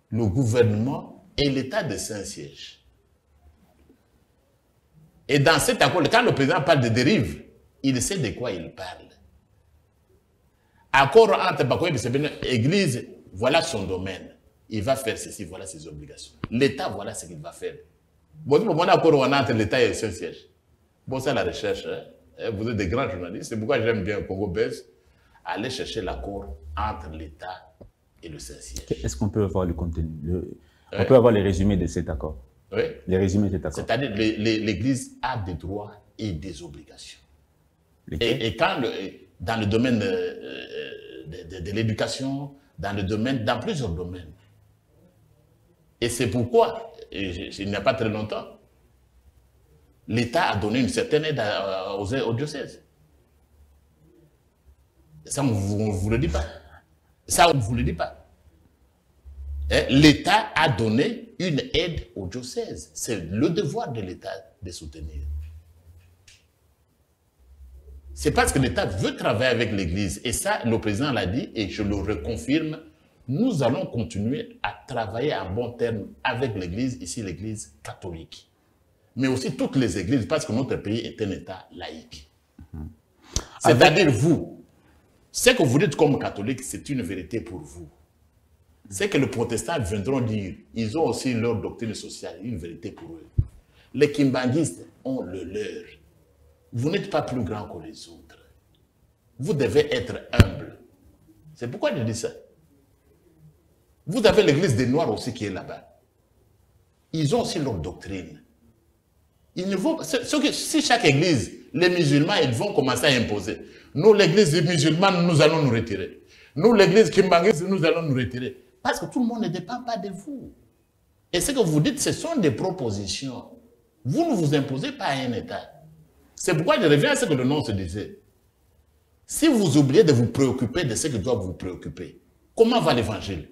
le gouvernement et l'État de Saint-Siège. Et dans cet accord, quand le président parle de dérive, il sait de quoi il parle. Accord entre Bakoye et l'Église, voilà son domaine. Il va faire ceci, voilà ses obligations. L'État, voilà ce qu'il va faire. Bon, mon accord entre l'État et Saint-Siège. Bon, ça la recherche. Hein? Vous êtes des grands journalistes. C'est pourquoi j'aime bien Congo Belge. Allez chercher l'accord entre l'État et le Saint-Siège. Est-ce qu'on peut avoir le contenu? On peut avoir les résumés de cet accord? Oui. Les résumés de cet accord. C'est-à-dire l'Église a des droits et des obligations. Et quand dans le domaine de l'éducation, dans plusieurs domaines. Et c'est pourquoi, il n'y a pas très longtemps, l'État a donné une certaine aide aux diocèses. Ça, on ne vous le dit pas. Ça, on ne vous le dit pas. l'État a donné une aide au diocèse. C'est le devoir de l'État de soutenir. C'est parce que l'État veut travailler avec l'Église. Et ça, le président l'a dit, et je le reconfirme, nous allons continuer à travailler en bon terme avec l'Église, ici l'Église catholique. Mais aussi toutes les églises, parce que notre pays est un État laïque. C'est-à-dire vous, ce que vous dites comme catholique, c'est une vérité pour vous. C'est que les protestants viendront dire, ils ont aussi leur doctrine sociale, une vérité pour eux. Les kimbanguistes ont le leur. Vous n'êtes pas plus grand que les autres. Vous devez être humble. C'est pourquoi je dis ça. Vous avez l'église des Noirs aussi qui est là-bas. Ils ont aussi leur doctrine. Ils ne vont, si chaque église, les musulmans, ils vont commencer à imposer. Nous, l'église des musulmans, nous allons nous retirer. Nous, l'église kimbanguiste, nous allons nous retirer. Parce que tout le monde ne dépend pas de vous. Et ce que vous dites, ce sont des propositions. Vous ne vous imposez pas à un État. C'est pourquoi je reviens à ce que le nom se disait. Si vous oubliez de vous préoccuper de ce qui doit vous préoccuper, comment va l'évangile?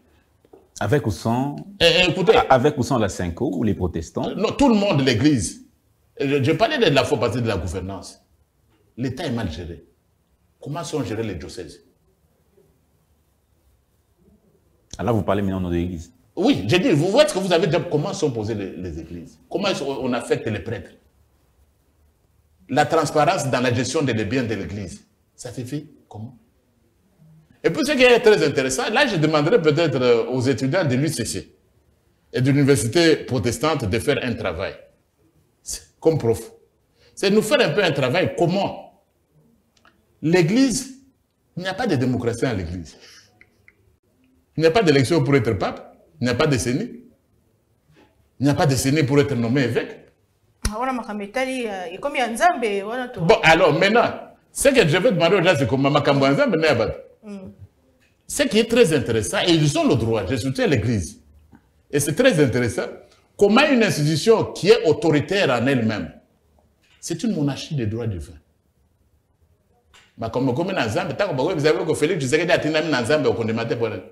Avec ou sans, écoutez, avec ou sans la Cinco ou les protestants? Non, tout le monde, l'Église. Je parlais de la faux partie de la gouvernance. L'État est mal géré. Comment sont gérés les diocèses? Alors vous parlez maintenant de l'Église. Oui, j'ai dit, vous voyez ce que vous avez dit, comment sont posées les églises? Comment on affecte les prêtres? La transparence dans la gestion des biens de l'Église, ça se fait comment? Et puis ce qui est très intéressant, là je demanderais peut-être aux étudiants de l'UCC et de l'université protestante de faire un travail, comme prof. C'est nous faire un peu un travail comment l'Église, il n'y a pas de démocratie en l'Église. Il n'y a pas d'élection pour être pape, il n'y a pas de Sénat. Il n'y a pas de Sénat pour être nommé évêque. Bon, alors maintenant, ce que je veux demander aux gens, c'est comment ce qui est très intéressant, et ils ont le droit, je soutiens l'Église. Et c'est très intéressant, comment une institution qui est autoritaire en elle-même, c'est une monarchie des droits divins. Comme vous avez que Félix Tshisekedi a été nommé dans Zambie au Condématé pour elle.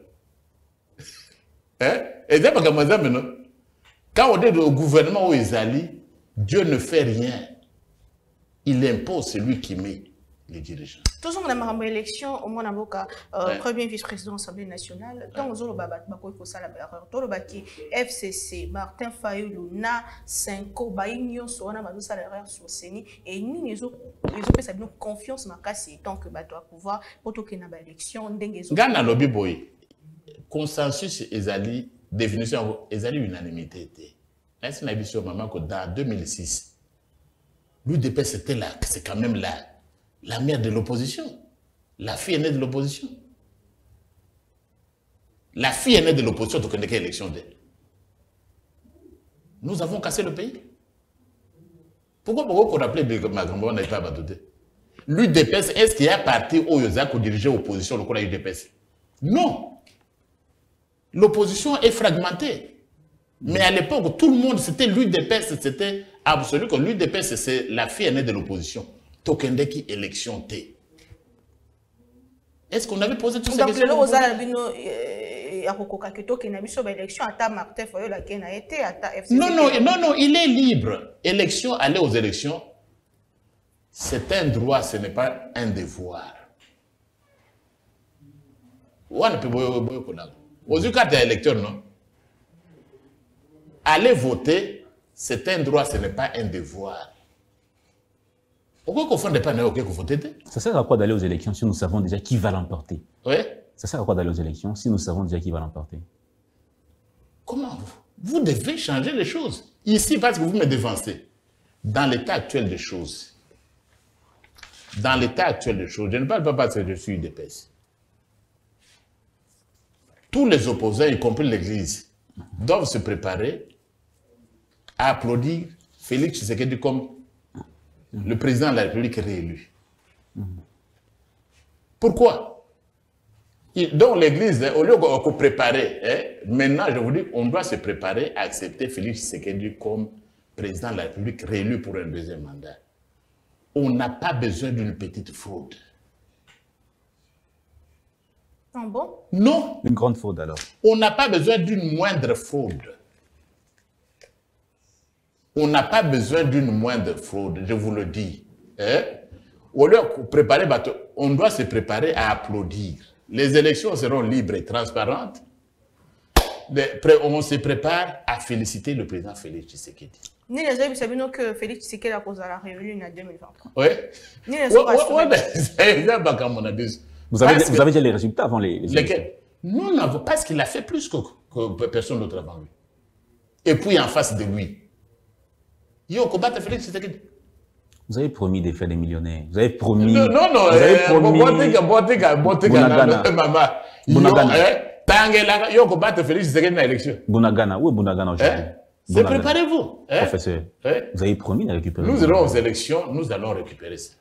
Et c'est pas comme ça, non? Quand on dit au gouvernement où ils allient, Dieu ne fait rien. Il impose celui qui met les dirigeants. Tous on a une élection au moins avocat premier vice-président de l'Assemblée nationale. Tant aux autres babat bako ko sala erreur. Tout le baki FCC Martin Fayulu na 5 bainyo so na bazo sala erreur sur Seni et ni les autres ça nous confiance makasi tant que bato à pouvoir pour que na ba élection ndenge zo. Gana lobby boy. Consensus ezali définition ezali unanimité té. Là c'est la vision maman que dans 2006 l'UDP c'était là, c'est quand même là. La mère de l'opposition. La fille aînée de l'opposition. La fille aînée de l'opposition, donc quelle élection d'elle? Nous avons cassé le pays. Pourquoi pour rappeler que ma grand-mère n'est pas abattue? L'UDPS, est-ce qu'il y a un parti où il y a dirigé l'opposition, le coup de l'UDPS? Non. L'opposition est fragmentée. Mais à l'époque, tout le monde, c'était l'UDPS, c'était absolu que l'UDPS, c'est la fille aînée de l'opposition. Tokendeki élection T. Est-ce qu'on avait posé toutes ces questions? Donc, non, il est libre. Élection, aller aux élections, c'est un droit, ce n'est pas un devoir. Aux électeurs électeurs, non? Aller voter, c'est un droit, ce n'est pas un devoir. Pourquoi qu'on ne fait pas OK qu'on vote? Ça sert à quoi d'aller aux élections si nous savons déjà qui va l'emporter? Oui. Ça sert à quoi d'aller aux élections si nous savons déjà qui va l'emporter? Comment vous devez changer les choses. Ici, parce que vous me dévancez. Dans l'état actuel des choses, je ne parle pas parce que je suis UDPS. Tous les opposants, y compris l'Église, doivent se préparer à applaudir Félix Tshisekedi comme le président de la République réélu. Pourquoi? Donc l'Église, au lieu de préparer, maintenant je vous dis, on doit se préparer à accepter Félix Tshisekedi comme président de la République réélu pour un deuxième mandat. On n'a pas besoin d'une petite fraude. Ah bon? Non. Une grande fraude alors. On n'a pas besoin d'une moindre fraude. On n'a pas besoin d'une moindre fraude, je vous le dis. Hein? Au lieu de préparer, on doit se préparer à applaudir. Les élections seront libres et transparentes. On se prépare à féliciter le président Félix Tshisekedi. Ni les gens savent que Félix Tshisekedi a causé la réunion en 2023. Oui. Ni les gens Vous avez déjà les résultats avant les lesquels? Nous n'avons pas, parce qu'il a fait plus que personne d'autre avant lui. Et puis en face de lui, il y a un combat de Félix Tshisekedi. Vous avez promis de faire des millionnaires. Vous avez promis. Non, vous avez promis. Bunagana, où est Bunagana aujourd'hui? C'est préparez-vous. Professeur, vous avez promis de récupérer. Nous allons aux élections, nous allons récupérer ça.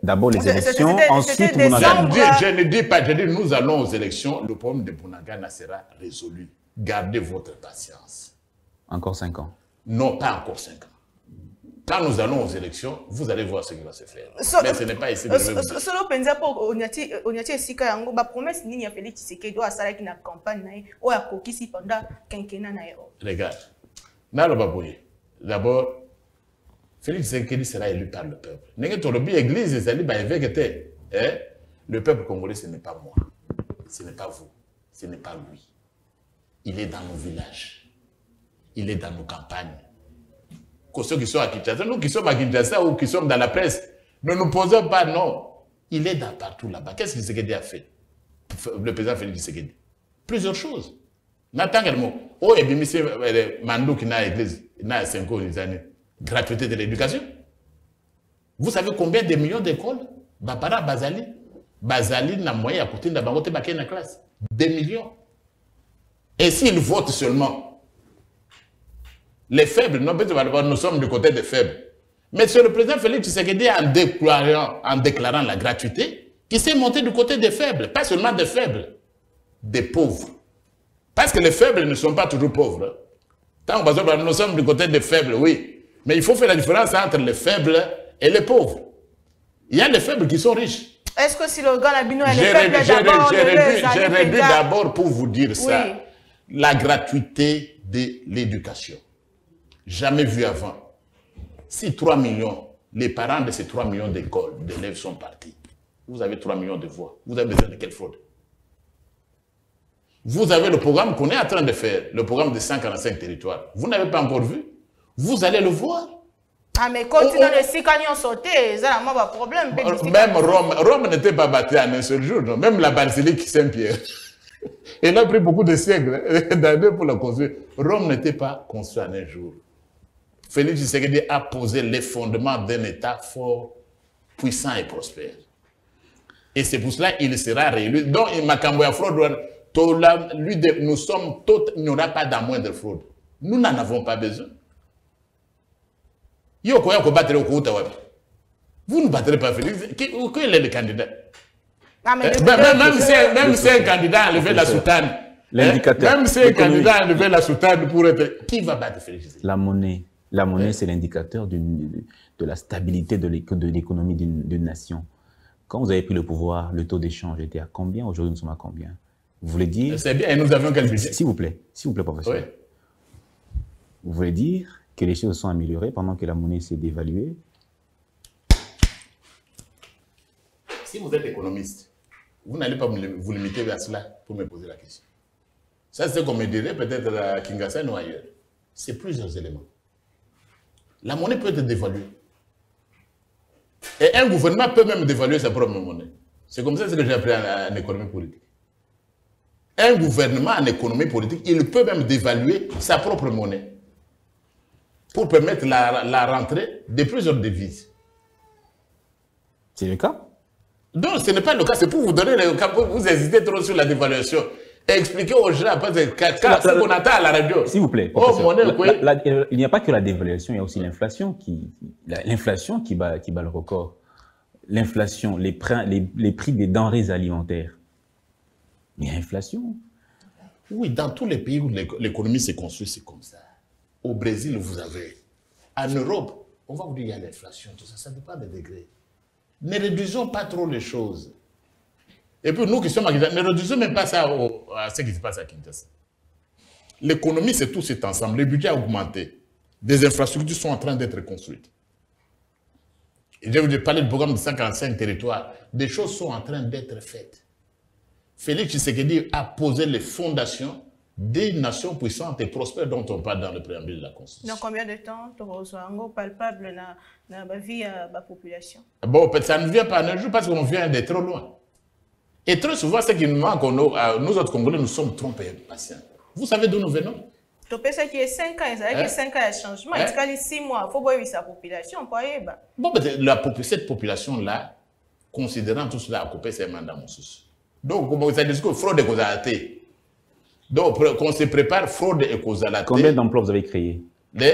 D'abord les élections, ensuite Bunagana. Je ne dis pas, je dis nous allons aux élections, le problème de Bunagana sera résolu. Gardez votre patience. Encore 5 ans. Non, pas encore 5 ans. Quand nous allons aux élections, vous allez voir ce qui va se faire. Mais ce n'est pas ici. Solo penza pour Onyati Sika yango ba promesse nini ya Félix Tshisekedi do asala ki na campagne na ye o akokisi pendant quinquennat na ye. Regarde. D'abord, Félix Tshisekedi sera élu par le peuple. N'engé tolobi église ezali ba évêque te. Le peuple congolais ce n'est pas moi. Ce n'est pas vous. Ce n'est pas lui. Il est dans nos villages. Il est dans nos campagnes. Que ceux qui sont à Kinshasa, nous qui sommes à Kinshasa ou qui sommes dans la presse, ne nous posons pas, non. Il est dans partout là-bas. Qu'est-ce que Tshisekedi a fait? Le président Félix Tshisekedi. Plusieurs choses. N'attends qu'un mot. Oh, et bien, monsieur Mandou qui n'a l'église, il n'a 5 ans, les années. Gratuité de l'éducation. Vous savez combien de millions d'écoles? Bapara, Bazali. Bazali n'a moyen à côté de la banque de la classe. 2 millions. Et s'ils votent seulement, les faibles, non, nous sommes du côté des faibles. Mais c'est le président Félix Tshisekedi en déclarant la gratuité qui s'est monté du côté des faibles. Pas seulement des faibles, des pauvres. Parce que les faibles ne sont pas toujours pauvres. Tant que nous sommes du côté des faibles, oui. Mais il faut faire la différence entre les faibles et les pauvres. Il y a les faibles qui sont riches. Est-ce que si le gars Labino est les faibles d'abord, j'ai réduit d'abord pour vous dire ça. Oui. La gratuité de l'éducation. Jamais vu avant. Si 3 millions, les parents de ces 3 millions d'écoles, d'élèves sont partis, vous avez 3 millions de voix. Vous avez besoin de quelle fraude? Vous avez le programme qu'on est en train de faire, le programme de 145 territoires. Vous n'avez pas encore vu? Vous allez le voir. Ah, mais continuez de s'y ont sauté, ça n'a pas de problème. Même Rome n'était pas bâtie en un seul jour. Non? Même la basilique Saint-Pierre. Elle a pris beaucoup de siècles d'années pour la construire. Rome n'était pas construite en un jour. Félix Tshisekedi a posé les fondements d'un État fort, puissant et prospère. Et c'est pour cela qu'il sera réélu. Donc, il m'a cambié fraude. Nous sommes tous, il n'y aura pas de moindre fraude. Nous n'en avons pas besoin. Vous ne battrez pas Félix. Quel est le candidat? Ah, même si un candidat a levé la soutane, même si un candidat a levé la soutane pour être... Qui va battre Félix? La monnaie. La monnaie, c'est l'indicateur de la stabilité de l'économie d'une nation. Quand vous avez pris le pouvoir, le taux d'échange était à combien? Aujourd'hui, nous sommes à combien? Vous voulez dire... C'est bien, et nous avions quel budget? S'il vous plaît, professeur. Oui. Vous voulez dire que les choses sont améliorées pendant que la monnaie s'est dévaluée? Si vous êtes économiste, vous n'allez pas vous limiter à cela pour me poser la question. Ça, c'est comme me dirait peut-être à Kinshasa ou ailleurs. C'est plusieurs éléments. La monnaie peut être dévaluée. Et un gouvernement peut même dévaluer sa propre monnaie. C'est comme ça que j'ai appris en économie politique. Un gouvernement en économie politique, il peut même dévaluer sa propre monnaie pour permettre la rentrée de plusieurs devises. C'est le cas? Non, ce n'est pas le cas. C'est pour vous donner le cas. Vous hésitez trop sur la dévaluation. Expliquez aux gens, parce que ce qu'on entend à la radio. S'il vous plaît, il n'y a pas que la dévaluation, il y a aussi l'inflation qui bat le record. L'inflation, les prix des denrées alimentaires. Il y a inflation. Oui, dans tous les pays où l'économie s'est construite, c'est comme ça. Au Brésil, vous avez. En Europe, on va vous dire qu'il y a l'inflation, tout ça. Ça dépend des degrés. Ne réduisons pas trop les choses. Et puis nous qui sommes à Kinshasa, ne réduisons même pas ça à ce qui se passe à Kinshasa. L'économie, c'est tout cet ensemble. Le budget a augmenté. Des infrastructures sont en train d'être construites. Et je vais vous parler du programme de 145 territoires. Des choses sont en train d'être faites. Félix Tshisekedi a posé les fondations des nations puissantes et prospères dont on parle dans le préambule de la Constitution. Dans combien de temps tu reçois un palpable dans la vie de la population? Bon, ça ne vient pas un jour parce qu'on vient de trop loin. Et très souvent, ce qui nous manque, nous autres Congolais, nous sommes trop patients. Vous savez d'où nous venons? Tu penses qu'il y a 5 ans, il y a 5 ans de changement, il y a 6 mois, il faut voir sa population. Bon, cette population-là, considérant tout cela, a coupé ses mandats, mon souci. Donc, comme ça dit que fraude et causalité. Donc, qu'on se prépare, fraude et causalité. Combien d'emplois vous avez créés?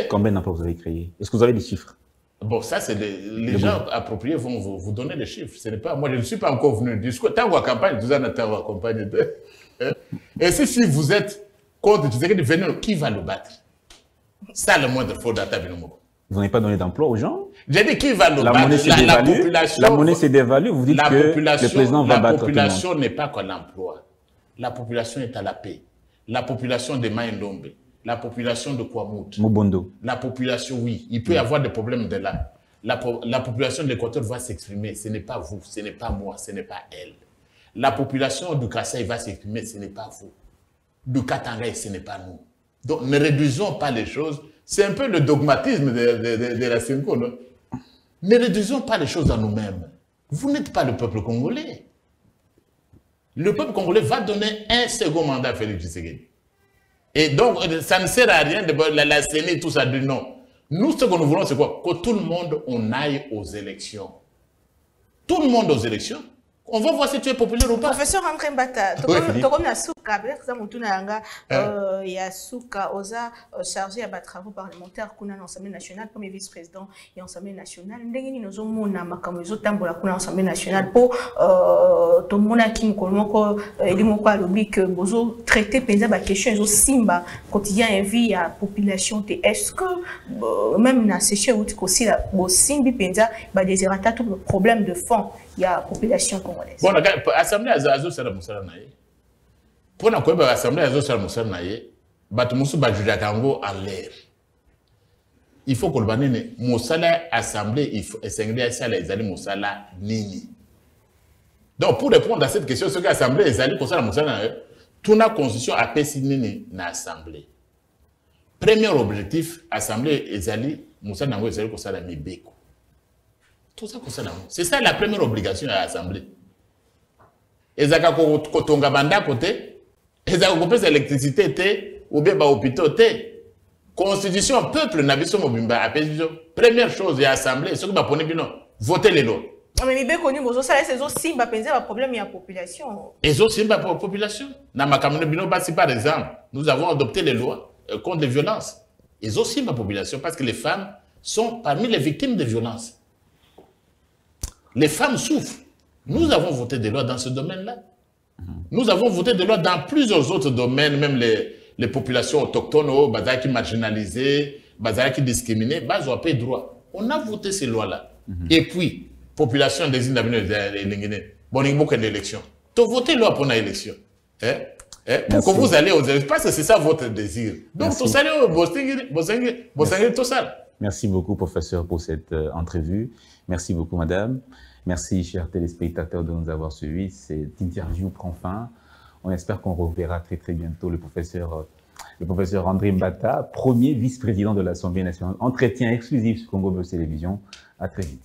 Combien d'emplois vous avez créés? Est-ce que vous avez des chiffres? Bon, ça, c'est les gens appropriés vont vous donner des chiffres. Ce n'est pas, moi, je ne suis pas encore venu discuter. Tant qu'on campagne, vous en êtes en campagne. Et si vous êtes contre qui va le battre? Ça, le moindre fraude à ta vie. Vous n'avez pas donné d'emploi aux gens? J'ai dit qui va le battre? La population. La monnaie s'est dévaluée. Vous dites que le président va battre. La population n'est pas qu'à l'emploi. La population est à la paix. La population de Maïndombe. La population de Kwamout. Mobondo. La population, oui. Il peut y avoir des problèmes de là. La population de l'Équateur va s'exprimer. Ce n'est pas vous, ce n'est pas moi, ce n'est pas elle. La population du Kassai va s'exprimer. Ce n'est pas vous. Du Katanga, ce n'est pas nous. Donc, ne réduisons pas les choses. C'est un peu le dogmatisme de la Cinco, non? Ne réduisons pas les choses à nous-mêmes. Vous n'êtes pas le peuple congolais. Le peuple congolais va donner un second mandat à Félix Tshisekedi. Et donc, ça ne sert à rien de la CENI, tout ça, de non. Nous, ce que nous voulons, c'est quoi? Que tout le monde, on aille aux élections. Tout le monde aux élections. On va voir si tu es populaire ou pas. Professeur André Mbata, tu as souka, il y a souka, osa chargé à travaux parlementaires qu'on a dans l'Assemblée nationale, comme vice-président et l'Assemblée nationale. Nous avons l'Assemblée nationale pour tout le monde qui nous traiter la question de Simba quotidien et vie à la population. Est-ce que même dans la session aussi la Simbi penza des problèmes de fond? Il y a la population congolaise. Bon, l'Assemblée Azo Sala Moussala Naye. Pour l'Assemblée Azo Sala Moussala Naye, Batumusu Bajuja Kango en l'air. Il faut que le banine Moussala Assemblée, il faut essayer ça les alliés Moussala Nini. Donc, pour répondre à cette question, ce que l'Assemblée les alliés Moussala Naye, toute la constitution a passé Nini dans l'Assemblée. Premier objectif, l'Assemblée les alliés Moussala Naye, les alliés Moussala Mibeko. Tout ça, c'est ça la première obligation à l'Assemblée. Et ça, quand on a côté, et ça, on peut l'électricité, ou bien l'hôpital, constitution, peuple, n'a pas mobimba. Première chose, il y a l'Assemblée, ce que va prendre, voter les lois. Mais bien connu, ça, c'est aussi un problème, il y a la population. Et aussi, la population. Dans ma commune, par exemple, nous avons adopté les lois contre les violences. Et aussi, la population, parce que les femmes sont parmi les victimes de violences. Les femmes souffrent. Nous avons voté des lois dans ce domaine-là. Nous avons voté des lois dans plusieurs autres domaines, même les populations autochtones, qui marginalisées, qui discriminées, ils ont pas droit. On a voté ces lois-là. Et puis, population des îles d'avenir, bon, il y a beaucoup d'élections. Tu as voté loi pour l'élection. Pour que vous allez aux élections, parce que c'est ça votre désir. Donc, tout ça, tout ça. Merci beaucoup, professeur, pour cette entrevue. Merci beaucoup, madame. Merci, chers téléspectateurs, de nous avoir suivis. Cette interview prend fin. On espère qu'on reverra très, très bientôt le professeur André Mbata, premier vice-président de l'Assemblée nationale. Entretien exclusif sur Congo Buzz Télévision. À très vite.